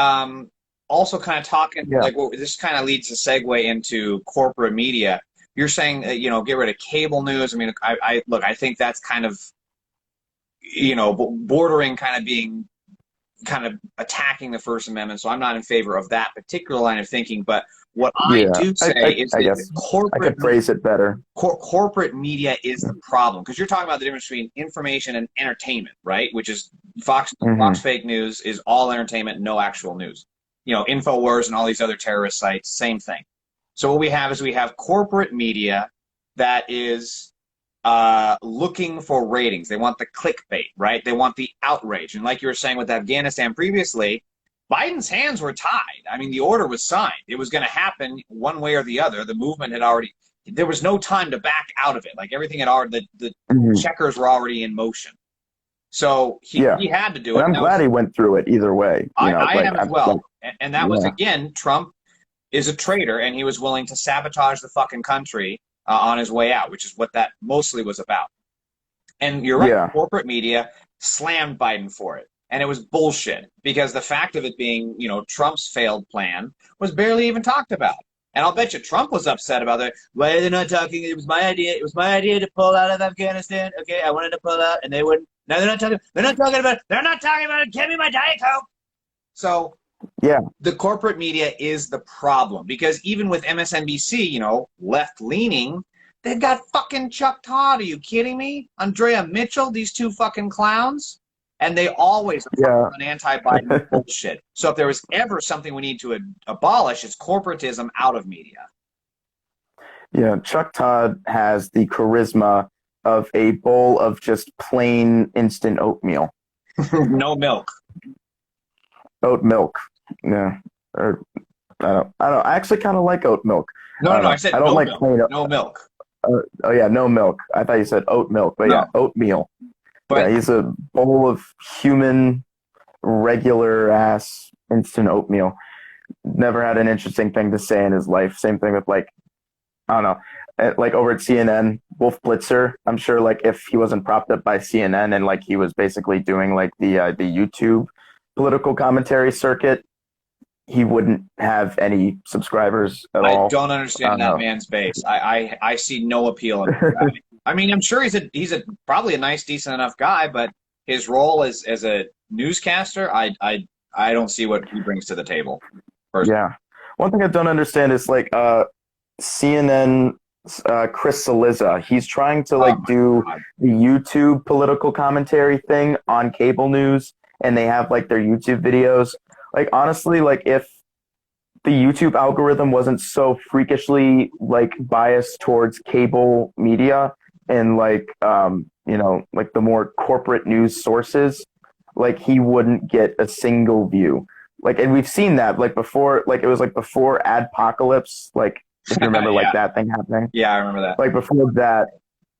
Speaker 1: also kind of talking this kind of leads to segue into corporate media. You're saying get rid of cable news. I mean, I think that's kind of bordering kind of being kind of attacking the First Amendment. So I'm not in favor of that particular line of thinking. But what I do say is that corporate,
Speaker 2: I could phrase it better.
Speaker 1: Corporate media is the problem, because you're talking about the difference between information and entertainment, right? Which is Fox fake news is all entertainment, no actual news. InfoWars and all these other terrorist sites, same thing. So what we have corporate media that is looking for ratings. They want the clickbait, right? They want the outrage. And like you were saying with Afghanistan previously, Biden's hands were tied. I mean, the order was signed. It was going to happen one way or the other. The movement had already, there was no time to back out of it. Like everything had already, the checkers were already in motion. So he had to do it.
Speaker 2: And I'm glad he went through it either way.
Speaker 1: I am as well. And that was, again, Trump is a traitor, and he was willing to sabotage the fucking country on his way out, which is what that mostly was about. And you're right, corporate media slammed Biden for it. And it was bullshit, because the fact of it being, Trump's failed plan was barely even talked about. And I'll bet you Trump was upset about that. Why are they not talking? It was my idea. It was my idea to pull out of Afghanistan. Okay, I wanted to pull out, and they wouldn't. Now they're not talking about it. Give me my Diet Coke. So the corporate media is the problem, because even with MSNBC, left-leaning, they've got fucking Chuck Todd. Are you kidding me? Andrea Mitchell, these two fucking clowns. And they always are on anti-Biden bullshit. So if there was ever something we need to abolish, it's corporatism out of media.
Speaker 2: Yeah, Chuck Todd has the charisma of a bowl of just plain instant oatmeal.
Speaker 1: No milk.
Speaker 2: Oat milk. Yeah. Or I actually kind of like oat milk.
Speaker 1: No, I said
Speaker 2: I don't
Speaker 1: no
Speaker 2: like
Speaker 1: milk.
Speaker 2: plain.
Speaker 1: No milk.
Speaker 2: Oh yeah, no milk. I thought you said oat milk, but yeah,
Speaker 1: No.
Speaker 2: oatmeal.
Speaker 1: But
Speaker 2: Yeah, he's a bowl of human, regular ass instant oatmeal. Never had an interesting thing to say in his life. Same thing with like, I don't know, like over at CNN, Wolf Blitzer. I'm sure like if he wasn't propped up by CNN and like he was basically doing like the YouTube political commentary circuit, he wouldn't have any subscribers at
Speaker 1: I
Speaker 2: all.
Speaker 1: don't understand that man's base. I see no appeal in that. I mean, I'm sure he's a probably a nice, decent enough guy, but his role as a newscaster, I don't see what he brings to the table. Personally.
Speaker 2: Yeah. One thing I don't understand is like CNN Chris Cillizza. He's trying to like do
Speaker 1: God.
Speaker 2: the YouTube political commentary thing on cable news, and they have like their YouTube videos. Like honestly, like if the YouTube algorithm wasn't so freakishly like biased towards cable media and like like the more corporate news sources, like he wouldn't get a single view. Like, and we've seen that like before, like it was like before Adpocalypse, like if you remember like that thing happening.
Speaker 1: Yeah, I remember that.
Speaker 2: Like before that,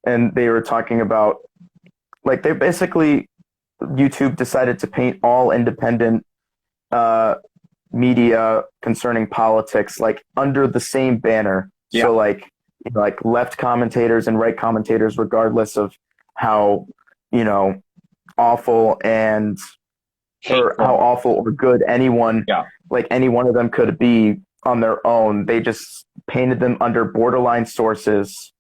Speaker 2: and they were talking about like they basically YouTube decided to paint all independent media concerning politics like under the same banner.
Speaker 1: Yeah.
Speaker 2: So like like left commentators and right commentators, regardless of how awful and or how awful or good anyone like any one of them could be on their own. They just painted them under borderline sources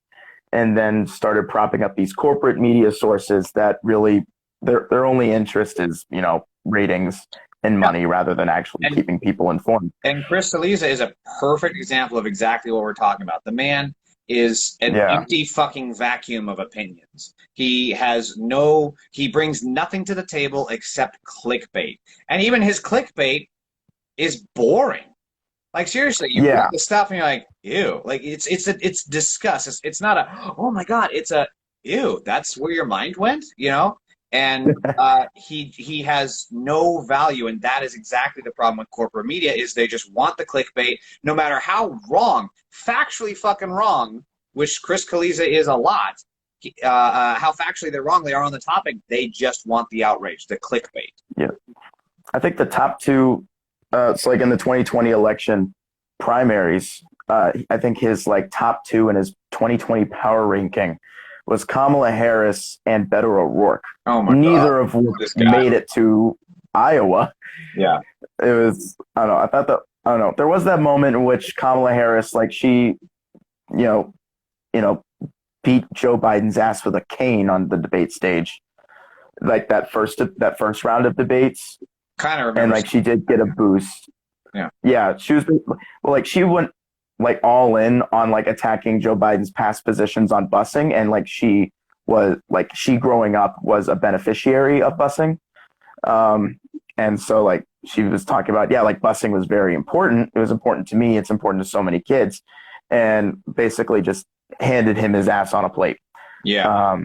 Speaker 2: and then started propping up these corporate media sources that really their only interest is ratings and money rather than actually keeping people informed.
Speaker 1: And Chris Cillizza is a perfect example of exactly what we're talking about. The man is an empty fucking vacuum of opinions. He brings nothing to the table except clickbait. And even his clickbait is boring. Like seriously, you read the stuff and you're like, ew. Like it's disgust. It's not a, oh my God, it's a, ew, that's where your mind went, And he has no value, and that is exactly the problem with corporate media. Is they just want the clickbait, no matter how wrong, factually fucking wrong, which Chris Cillizza is a lot. How factually they're wrong they are on the topic. They just want the outrage, the clickbait.
Speaker 2: Yeah, I think the top two. It's like in the 2020 election primaries. I think his like top two in his 2020 power ranking was Kamala Harris and Beto O'Rourke.
Speaker 1: Oh my God.
Speaker 2: Neither of which made it to Iowa.
Speaker 1: Yeah.
Speaker 2: It was, I don't know. There was that moment in which Kamala Harris, like she, beat Joe Biden's ass with a cane on the debate stage. Like that first round of debates.
Speaker 1: Kind of remember.
Speaker 2: And like she did get a boost.
Speaker 1: Yeah.
Speaker 2: Yeah. She was, like she went like all in on like attacking Joe Biden's past positions on busing, and like she growing up was a beneficiary of busing, and so like she was talking about like busing was very important. It was important to me. It's important to so many kids, and basically just handed him his ass on a plate.
Speaker 1: Yeah.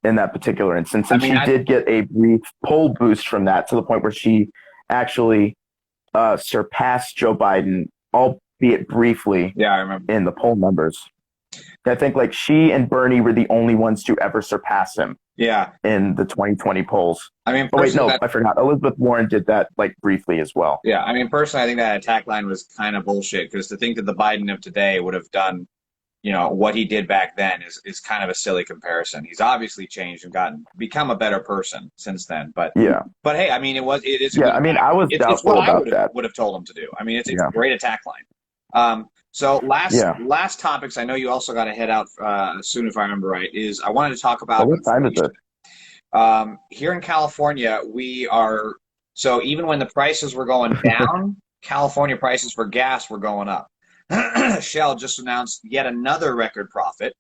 Speaker 2: In that particular instance, and she did get a brief poll boost from that to the point where she actually surpassed Joe Biden, albeit briefly.
Speaker 1: Yeah, I remember.
Speaker 2: In the poll numbers. I think like she and Bernie were the only ones to ever surpass him.
Speaker 1: Yeah.
Speaker 2: In the 2020 polls.
Speaker 1: I mean,
Speaker 2: I forgot. Elizabeth Warren did that like briefly as well.
Speaker 1: Yeah, I mean, personally, I think that attack line was kind of bullshit, because to think that the Biden of today would have done, what he did back then is kind of a silly comparison. He's obviously changed and become a better person since then. But hey, I mean, it is.
Speaker 2: Yeah, I mean, I was doubtful about that.
Speaker 1: Would have told him to do. I mean, it's a great attack line. So last topics. I know you also got to head out soon, if I remember right. Is I wanted to talk about
Speaker 2: what time is it?
Speaker 1: Here in California, so even when the prices were going down, California prices for gas were going up. Shell just announced yet another record profit,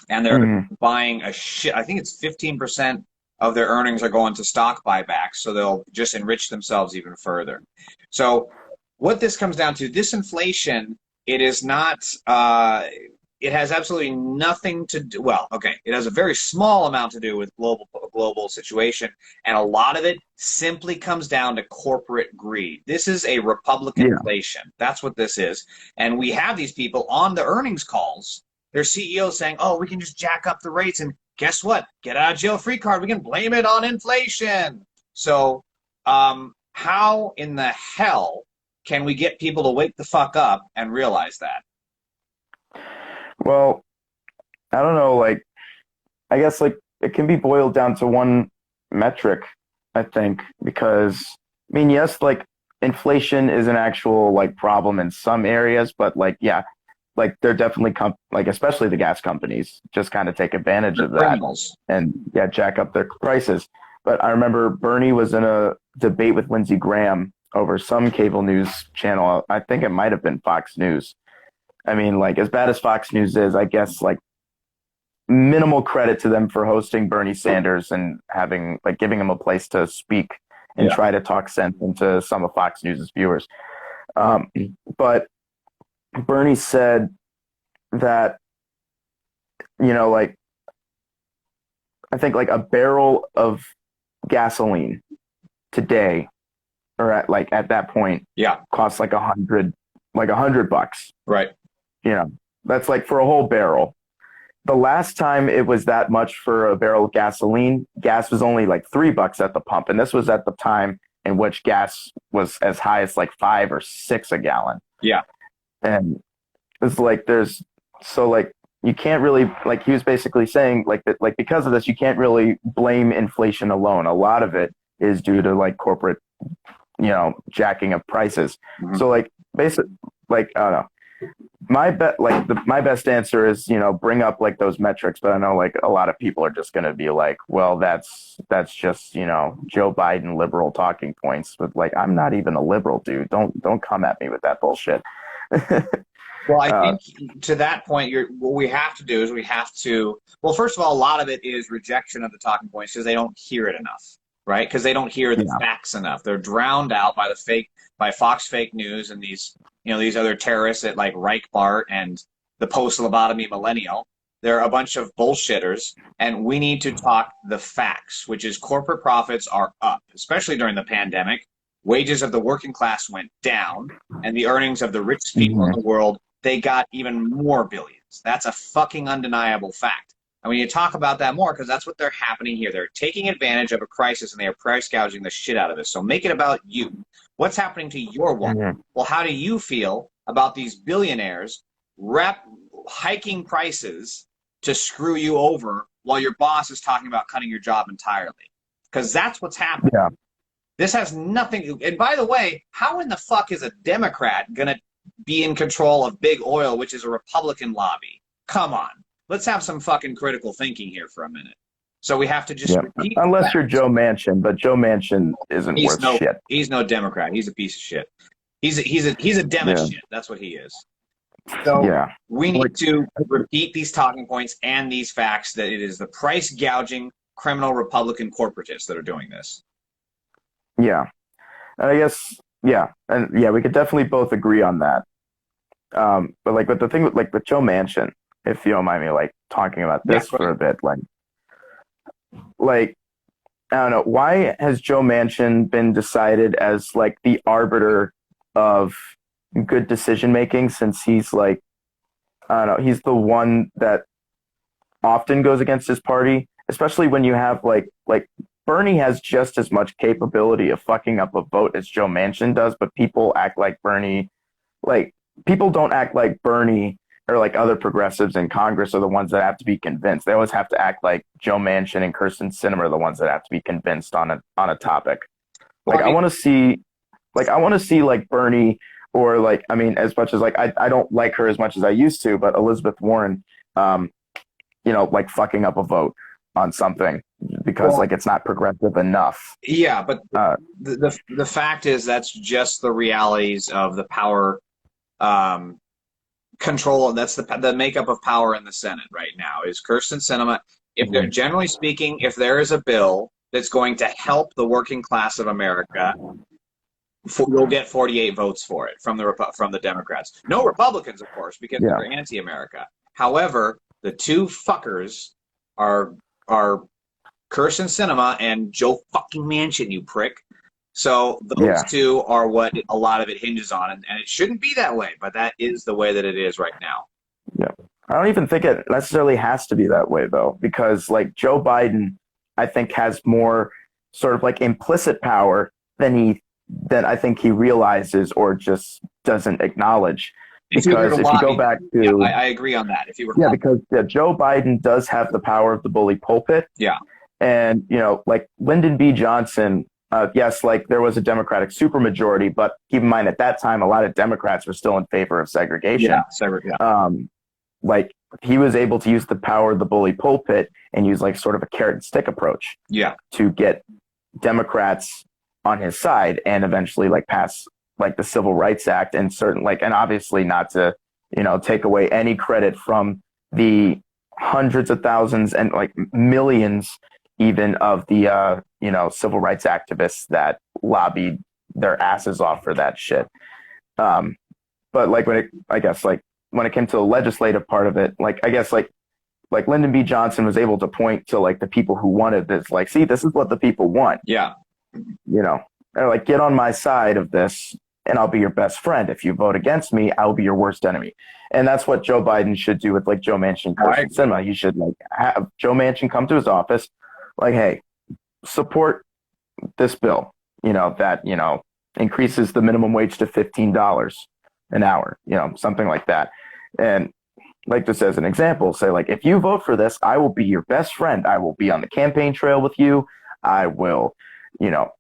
Speaker 1: and they're buying I think it's 15% of their earnings are going to stock buybacks, so they'll just enrich themselves even further. So what this comes down to, this inflation, it is not it has absolutely nothing to do. Well, okay, it has a very small amount to do with global situation, and a lot of it simply comes down to corporate greed. This is a Republican inflation. That's what this is, and we have these people on the earnings calls. Their CEOs saying, "Oh, we can just jack up the rates, and guess what? Get out of jail free card. We can blame it on inflation." So, how in the hell can we get people to wake the fuck up and realize that?
Speaker 2: Well, I don't know, like, I guess, like, it can be boiled down to one metric, I think, because, I mean, yes, like, inflation is an actual, like, problem in some areas, but, like, yeah, like, they're definitely, like, especially the gas companies, just kind of take advantage of that and, yeah, jack up their prices. But I remember Bernie was in a debate with Lindsey Graham over some cable news channel. I think it might have been Fox News. I mean, like, as bad as Fox News is, I guess, like, minimal credit to them for hosting Bernie Sanders and having, like, giving him a place to speak and try to talk sense into some of Fox News's viewers. But Bernie said that, you know, like, I think, like, a barrel of gasoline today, or at that point, costs like $100 bucks.
Speaker 1: Right.
Speaker 2: You know, that's like for a whole barrel. The last time it was that much for a barrel of gasoline, gas was only like $3 at the pump. And this was at the time in which gas was as high as like $5 or $6 a gallon.
Speaker 1: Yeah.
Speaker 2: And it's like, you can't really, like, he was basically saying like that, like, because of this, you can't really blame inflation alone. A lot of it is due to like corporate, you know, jacking of prices. Mm-hmm. So like, basically, like, I don't know. My best answer is, you know, bring up like those metrics, but I know like a lot of people are just going to be like, well, that's just, you know, Joe Biden liberal talking points. But like, I'm not even a liberal, dude. Don't come at me with that bullshit.
Speaker 1: Well, I think to that point, what we have to do is well, first of all, a lot of it is rejection of the talking points because they don't hear it enough, right? Because they don't hear the facts enough. They're drowned out by Fox fake news and these other terrorists at like Breitbart and the post-lobotomy millennial. They're a bunch of bullshitters, and we need to talk the facts, which is corporate profits are up, especially during the pandemic. Wages of the working class went down, and the earnings of the richest people in the world, they got even more billions. That's a fucking undeniable fact. And we need to talk about that more because that's what they're happening here. They're taking advantage of a crisis, and they are price gouging the shit out of this. So make it about you. What's happening to your wallet? Mm-hmm. Well, how do you feel about these billionaires hiking prices to screw you over while your boss is talking about cutting your job entirely? Because that's what's happening. Yeah. This has nothing. And by the way, how in the fuck is a Democrat going to be in control of big oil, which is a Republican lobby? Come on. Let's have some fucking critical thinking here for a minute. So we have to just repeat.
Speaker 2: Unless you're Joe Manchin, but Joe Manchin isn't worth shit.
Speaker 1: He's no Democrat. He's a piece of shit. He's a Demo shit. That's what he is. So we need to repeat these talking points and these facts that it is the price gouging criminal Republican corporatists that are doing this.
Speaker 2: Yeah. And I guess, we could definitely both agree on that. But the thing with Joe Manchin, if you don't mind me like talking about this for a bit, like, I don't know, why has Joe Manchin been decided as like the arbiter of good decision making, since he's like, I don't know, he's the one that often goes against his party, especially when you have like Bernie has just as much capability of fucking up a vote as Joe Manchin does, but people act like Bernie, like people don't act like Bernie or like other progressives in Congress are the ones that have to be convinced. They always have to act like Joe Manchin and Kyrsten Sinema are the ones that have to be convinced on a topic. Like, I want to see like Bernie, or like, I mean, as much as like, I don't like her as much as I used to, but Elizabeth Warren, like fucking up a vote on something because like it's not progressive enough.
Speaker 1: Yeah, but the fact is that's just the realities of the power control. That's the makeup of power in the Senate right now is Kyrsten Sinema. If they're generally speaking, if there is a bill that's going to help the working class of America, you'll get 48 votes for it from the Democrats. No Republicans, of course, because they're anti-America. However, the two fuckers are Kirsten Sinema and Joe fucking Manchin, you prick. So those two are what a lot of it hinges on, and it shouldn't be that way, but that is the way that it is right now.
Speaker 2: Yeah. I don't even think it necessarily has to be that way, though, because like Joe Biden, I think, has more sort of like implicit power than I think he realizes or just doesn't acknowledge. Because if you go back to,
Speaker 1: yeah, I agree on that. If you were,
Speaker 2: because Joe Biden does have the power of the bully pulpit.
Speaker 1: Yeah,
Speaker 2: and like Lyndon B. Johnson. Yes, like there was a Democratic supermajority, but keep in mind at that time, a lot of Democrats were still in favor of segregation.
Speaker 1: Yeah.
Speaker 2: Like he was able to use the power of the bully pulpit and use like sort of a carrot and stick approach.
Speaker 1: Yeah.
Speaker 2: To get Democrats on his side and eventually like pass like the Civil Rights Act and and obviously not to, take away any credit from the hundreds of thousands and like millions even of the civil rights activists that lobbied their asses off for that shit. But like when it came to the legislative part of it, like I guess like Lyndon B. Johnson was able to point to like the people who wanted this, like, see, this is what the people want.
Speaker 1: Yeah.
Speaker 2: They're like, get on my side of this and I'll be your best friend. If you vote against me, I'll be your worst enemy. And that's what Joe Biden should do with like Joe Manchin, Kirsten Sinema. He should like have Joe Manchin come to his office, like, hey, support this bill, that, increases the minimum wage to $15 an hour, something like that. And like just as an example, say like, if you vote for this, I will be your best friend. I will be on the campaign trail with you. I will,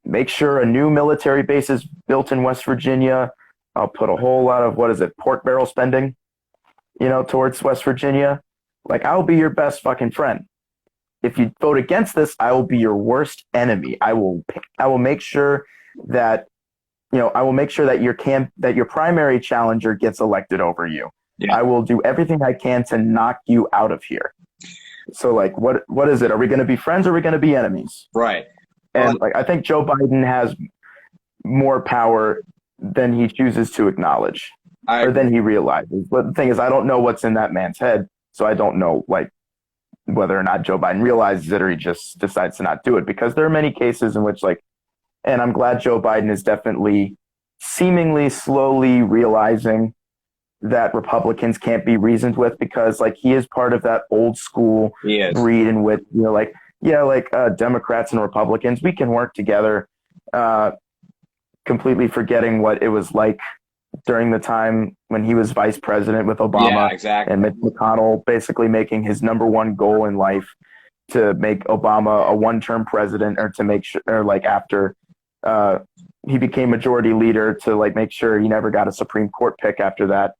Speaker 2: make sure a new military base is built in West Virginia. I'll put a whole lot of, pork barrel spending, towards West Virginia. Like, I'll be your best fucking friend. If you vote against this, I will be your worst enemy. I will make sure that, that your primary challenger gets elected over you. Yeah. I will do everything I can to knock you out of here. So like, what is it? Are we going to be friends or are we going to be enemies?
Speaker 1: Right.
Speaker 2: And like, I think Joe Biden has more power than he chooses to acknowledge or than he realizes. But the thing is, I don't know what's in that man's head. So I don't know like whether or not Joe Biden realizes it or he just decides to not do it, because there are many cases in which like, and I'm glad Joe Biden is definitely seemingly slowly realizing that Republicans can't be reasoned with, because like he is part of that old school breed in which, Democrats and Republicans, we can work together, completely forgetting what it was like during the time when he was vice president with Obama.
Speaker 1: Yeah, exactly.
Speaker 2: And Mitch McConnell basically making his number one goal in life to make Obama a one-term president, or to make sure, or like after he became majority leader, to like make sure he never got a Supreme Court pick after that.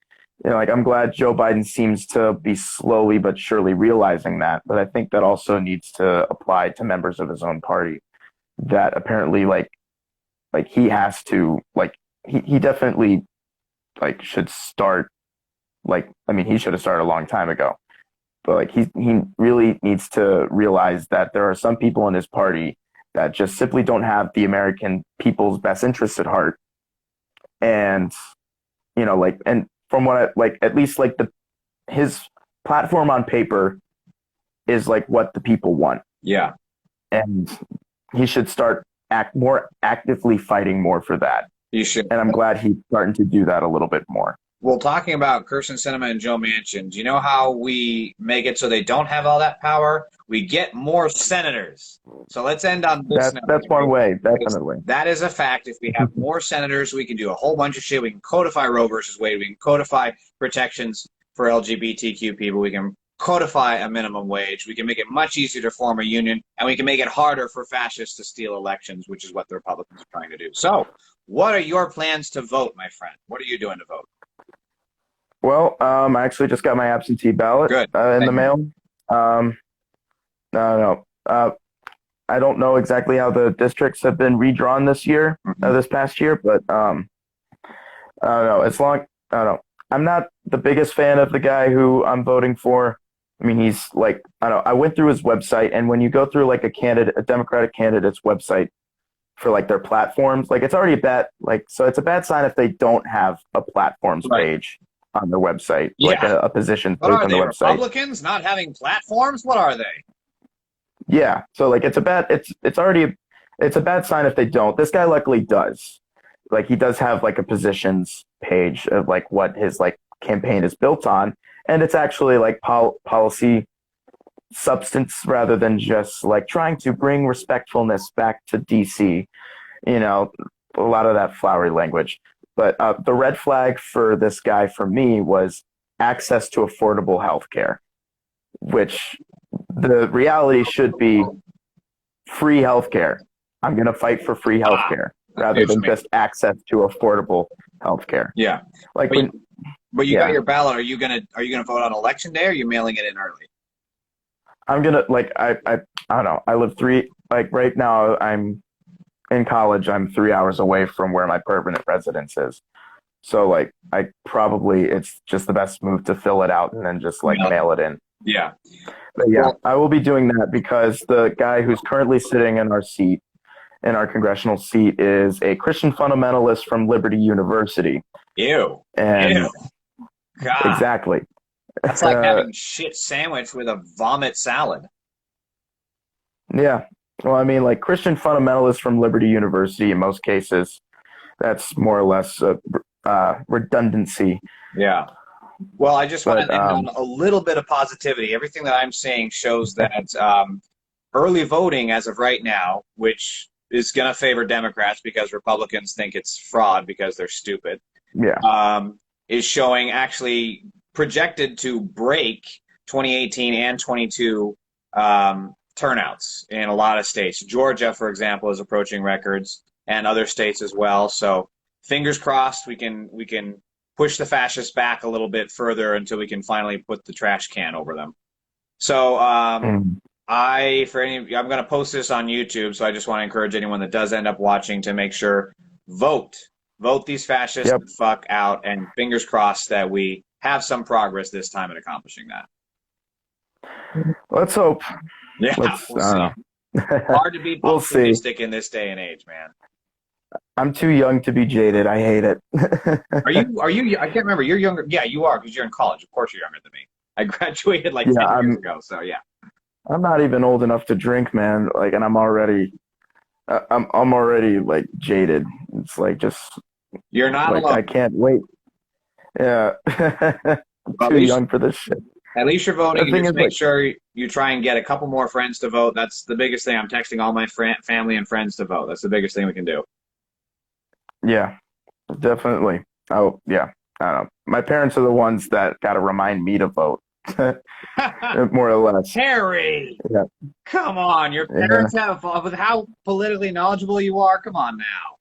Speaker 2: I'm glad Joe Biden seems to be slowly but surely realizing that, but I think that also needs to apply to members of his own party, that apparently like he has to, like, he definitely like should start, like, I mean, he should have started a long time ago, but like he really needs to realize that there are some people in his party that just simply don't have the American people's best interests at heart. And, and from what at least like his platform on paper is like what the people want.
Speaker 1: Yeah.
Speaker 2: And he should start more actively fighting more for that.
Speaker 1: He should.
Speaker 2: And I'm glad he's starting to do that a little bit more.
Speaker 1: Well, talking about Kirsten Sinema and Joe Manchin, do you know how we make it so they don't have all that power? We get more senators. So let's end on this.
Speaker 2: That's one way, definitely.
Speaker 1: That is a fact. If we have more senators, we can do a whole bunch of shit. We can codify Roe versus Wade. We can codify protections for LGBTQ people. We can codify a minimum wage. We can make it much easier to form a union, and we can make it harder for fascists to steal elections, which is what the Republicans are trying to do. So what are your plans to vote, my friend? What are you doing to vote?
Speaker 2: Well, I actually just got my absentee ballot in the mail. I don't know exactly how the districts have been redrawn this year, this past year, but I don't know. I don't know. I'm not the biggest fan of the guy who I'm voting for. I mean, he's like, I don't know. I went through his website, and when you go through like a Democratic candidate's website for like their platforms, like it's already a bad, like, so it's a bad sign if they don't have a platforms page. on their website, like
Speaker 1: Yeah.
Speaker 2: a position
Speaker 1: What
Speaker 2: page
Speaker 1: are
Speaker 2: on the
Speaker 1: they?
Speaker 2: website.
Speaker 1: Republicans not having platforms? What are they?
Speaker 2: Yeah, so like it's a bad sign if they don't. This guy luckily does. Like he does have like a positions page of like what his like campaign is built on, and it's actually like policy substance rather than just like trying to bring respectfulness back to DC. You know, a lot of that flowery language. But the red flag for this guy for me was access to affordable healthcare, which the reality should be free healthcare. I'm going to fight for free
Speaker 1: Ah,
Speaker 2: healthcare rather than just access to affordable healthcare.
Speaker 1: Yeah.
Speaker 2: Like
Speaker 1: But, but you got
Speaker 2: yeah,
Speaker 1: your ballot. Are you gonna vote on election day, or are you mailing it in early?
Speaker 2: I'm gonna like I don't know. I live like right now. I'm in college. I'm 3 hours away from where my permanent residence is. So like I probably it's just the best move to fill it out and then just like
Speaker 1: Yeah.
Speaker 2: mail it in.
Speaker 1: Yeah.
Speaker 2: But yeah,
Speaker 1: Well,
Speaker 2: I will be doing that because the guy who's currently sitting in our seat, in our congressional seat, is a Christian fundamentalist from Liberty University.
Speaker 1: ew.
Speaker 2: And
Speaker 1: Ew. God.
Speaker 2: exactly.
Speaker 1: That's like having shit sandwich with a vomit salad.
Speaker 2: Yeah. Well, I mean, like Christian fundamentalists from Liberty University, in most cases, that's more or less redundancy.
Speaker 1: Yeah. Well, I just want
Speaker 2: But
Speaker 1: to end on a little bit of positivity. Everything that I'm saying shows that early voting, as of right now, which is going to favor Democrats because Republicans think it's fraud because they're stupid,
Speaker 2: yeah,
Speaker 1: is showing actually projected to break 2018 and 22 turnouts in a lot of states. Georgia, for example, is approaching records, and other states as well. So fingers crossed, we can push the fascists back a little bit further until we can finally put the trash can over them. So
Speaker 2: mm,
Speaker 1: I'm going to post this on YouTube. So I just want to encourage anyone that does end up watching to make sure vote these fascists
Speaker 2: yep.
Speaker 1: the fuck out, and fingers crossed that we have some progress this time in accomplishing that.
Speaker 2: Let's hope.
Speaker 1: Yeah, we'll see. Hard to be
Speaker 2: We'll see.
Speaker 1: optimistic in this day and age, man.
Speaker 2: I'm too young to be jaded. I hate it.
Speaker 1: Are you? I can't remember. You're younger. Yeah, you are because you're in college. Of course, you're younger than me. I graduated like 10 years ago. So yeah.
Speaker 2: I'm not even old enough to drink, man. Like, and I'm already like jaded. It's like just
Speaker 1: You're not
Speaker 2: like
Speaker 1: alone.
Speaker 2: I can't wait. Yeah, too young for this shit.
Speaker 1: At least you're voting.
Speaker 2: The thing
Speaker 1: Just
Speaker 2: is,
Speaker 1: make
Speaker 2: like,
Speaker 1: sure you try and get a couple more friends to vote. That's the biggest thing. I'm texting all my family and friends to vote. That's the biggest thing we can do.
Speaker 2: yeah, definitely. Oh, yeah. I don't know. My parents are the ones that got to remind me to vote, more or less.
Speaker 1: Harry,
Speaker 2: Yeah.
Speaker 1: come on. Your parents have with how politically knowledgeable you are. Come on now.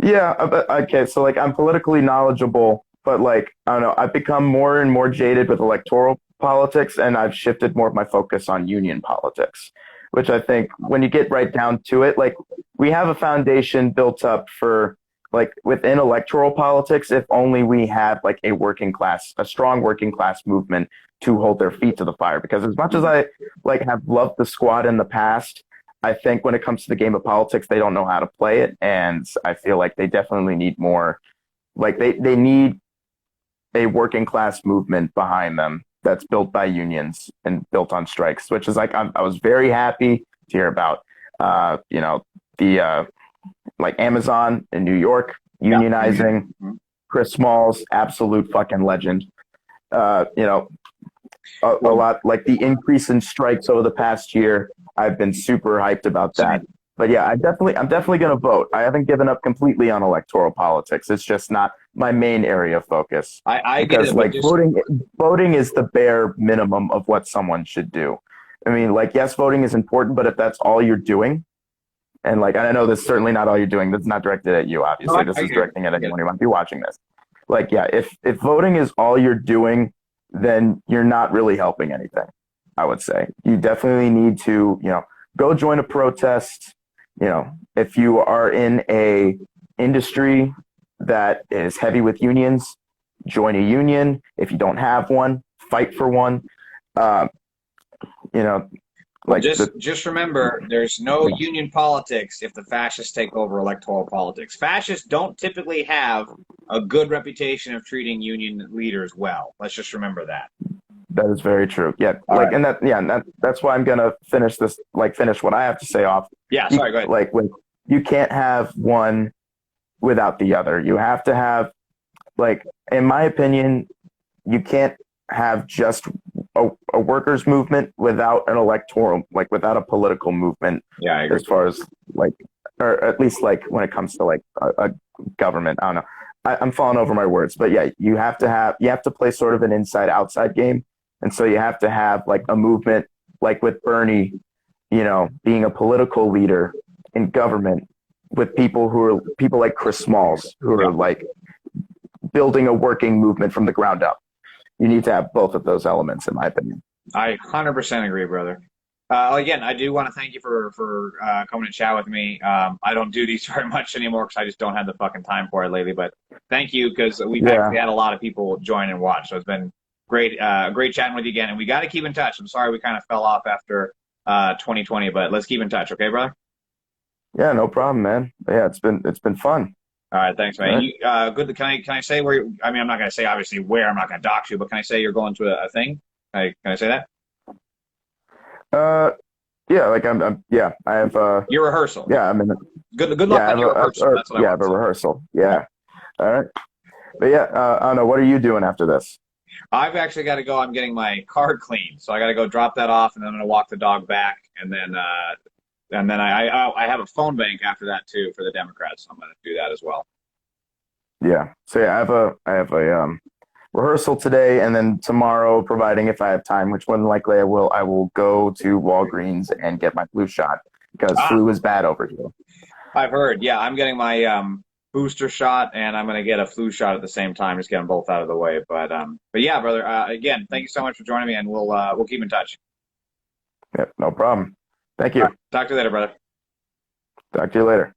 Speaker 2: Yeah. Okay. So, like, I'm politically knowledgeable, but, like, I don't know. I've become more and more jaded with electoral politics, and I've shifted more of my focus on union politics, which I think when you get right down to it, like, we have a foundation built up for, like, within electoral politics, if only we had like a strong working class movement to hold their feet to the fire. Because as much as I like have loved the squad in the past, I think when it comes to the game of politics, they don't know how to play it. And I feel like they definitely need more, like they need a working class movement behind them that's built by unions and built on strikes, which is like, I was very happy to hear about, the, like Amazon in New York unionizing. Chris Smalls, absolute fucking legend. A lot like the increase in strikes over the past year. I've been super hyped about that. But yeah, I'm definitely going to vote. I haven't given up completely on electoral politics. It's just not my main area of focus.
Speaker 1: I get it,
Speaker 2: like voting is the bare minimum of what someone should do. I mean, like, yes, voting is important, but if that's all you're doing, and like, I know this is certainly not all you're doing. That's not directed at you, obviously.
Speaker 1: No,
Speaker 2: this is directing at anyone who might be watching this. Like, yeah, if voting is all you're doing, then you're not really helping anything, I would say. You definitely need to, go join a protest. If you are in a industry that is heavy with unions, join a union. If you don't have one, fight for one.
Speaker 1: Well,
Speaker 2: Like
Speaker 1: just remember, there's no union politics if the fascists take over electoral politics. Fascists don't typically have a good reputation of treating union leaders well. Let's just remember that.
Speaker 2: that is very true. Yeah,
Speaker 1: All
Speaker 2: like
Speaker 1: right.
Speaker 2: and that yeah, and that's why I'm gonna finish this. Like finish what I have to say off.
Speaker 1: Yeah, sorry, go ahead.
Speaker 2: Like when you can't have one without the other. You have to have, like, in my opinion, you can't have just a workers' movement without an electoral, like without a political movement.
Speaker 1: Yeah, I agree.
Speaker 2: As far as like, or at least like when it comes to like a government. I don't know. I'm falling over my words, but yeah, you have to play sort of an inside outside game, and so you have to have like a movement, like with Bernie, being a political leader in government with people like Chris Smalls who are like building a working movement from the ground up. You need to have both of those elements, in my opinion.
Speaker 1: I 100% agree, brother. Again, I do want to thank you for coming to chat with me. I don't do these very much anymore because I just don't have the fucking time for it lately. But thank you, because we've actually had a lot of people join and watch. So it's been great, great chatting with you again. And we got to keep in touch. I'm sorry we kind of fell off after 2020, but let's keep in touch, okay, brother?
Speaker 2: Yeah, no problem, man. Yeah, it's been fun.
Speaker 1: All right, thanks, man. Right. Good. Can I say where? I mean, I'm not going to say obviously where. I'm not going to dox you, but can I say you're going to a thing? Can I say that?
Speaker 2: Yeah, like yeah, I have
Speaker 1: your rehearsal.
Speaker 2: Yeah, I mean,
Speaker 1: good luck on your rehearsal. That's what I want
Speaker 2: a rehearsal. Yeah. All right. But yeah, I don't know. What are you doing after this?
Speaker 1: I've actually got to go. I'm getting my car cleaned, so I got to go drop that off, and then I'm going to walk the dog back, and then I have a phone bank after that too for the Democrats. So I'm going to do that as well.
Speaker 2: Yeah. So yeah, I have a rehearsal today, and then tomorrow, providing if I have time, which more than likely I will go to Walgreens and get my flu shot because flu is bad over here.
Speaker 1: I've heard. Yeah, I'm getting my booster shot, and I'm going to get a flu shot at the same time. Just get them both out of the way. But yeah, brother. Again, thank you so much for joining me, and we'll keep in touch.
Speaker 2: Yep, no problem. Thank you.
Speaker 1: Talk to you later, brother.
Speaker 2: Talk to you later.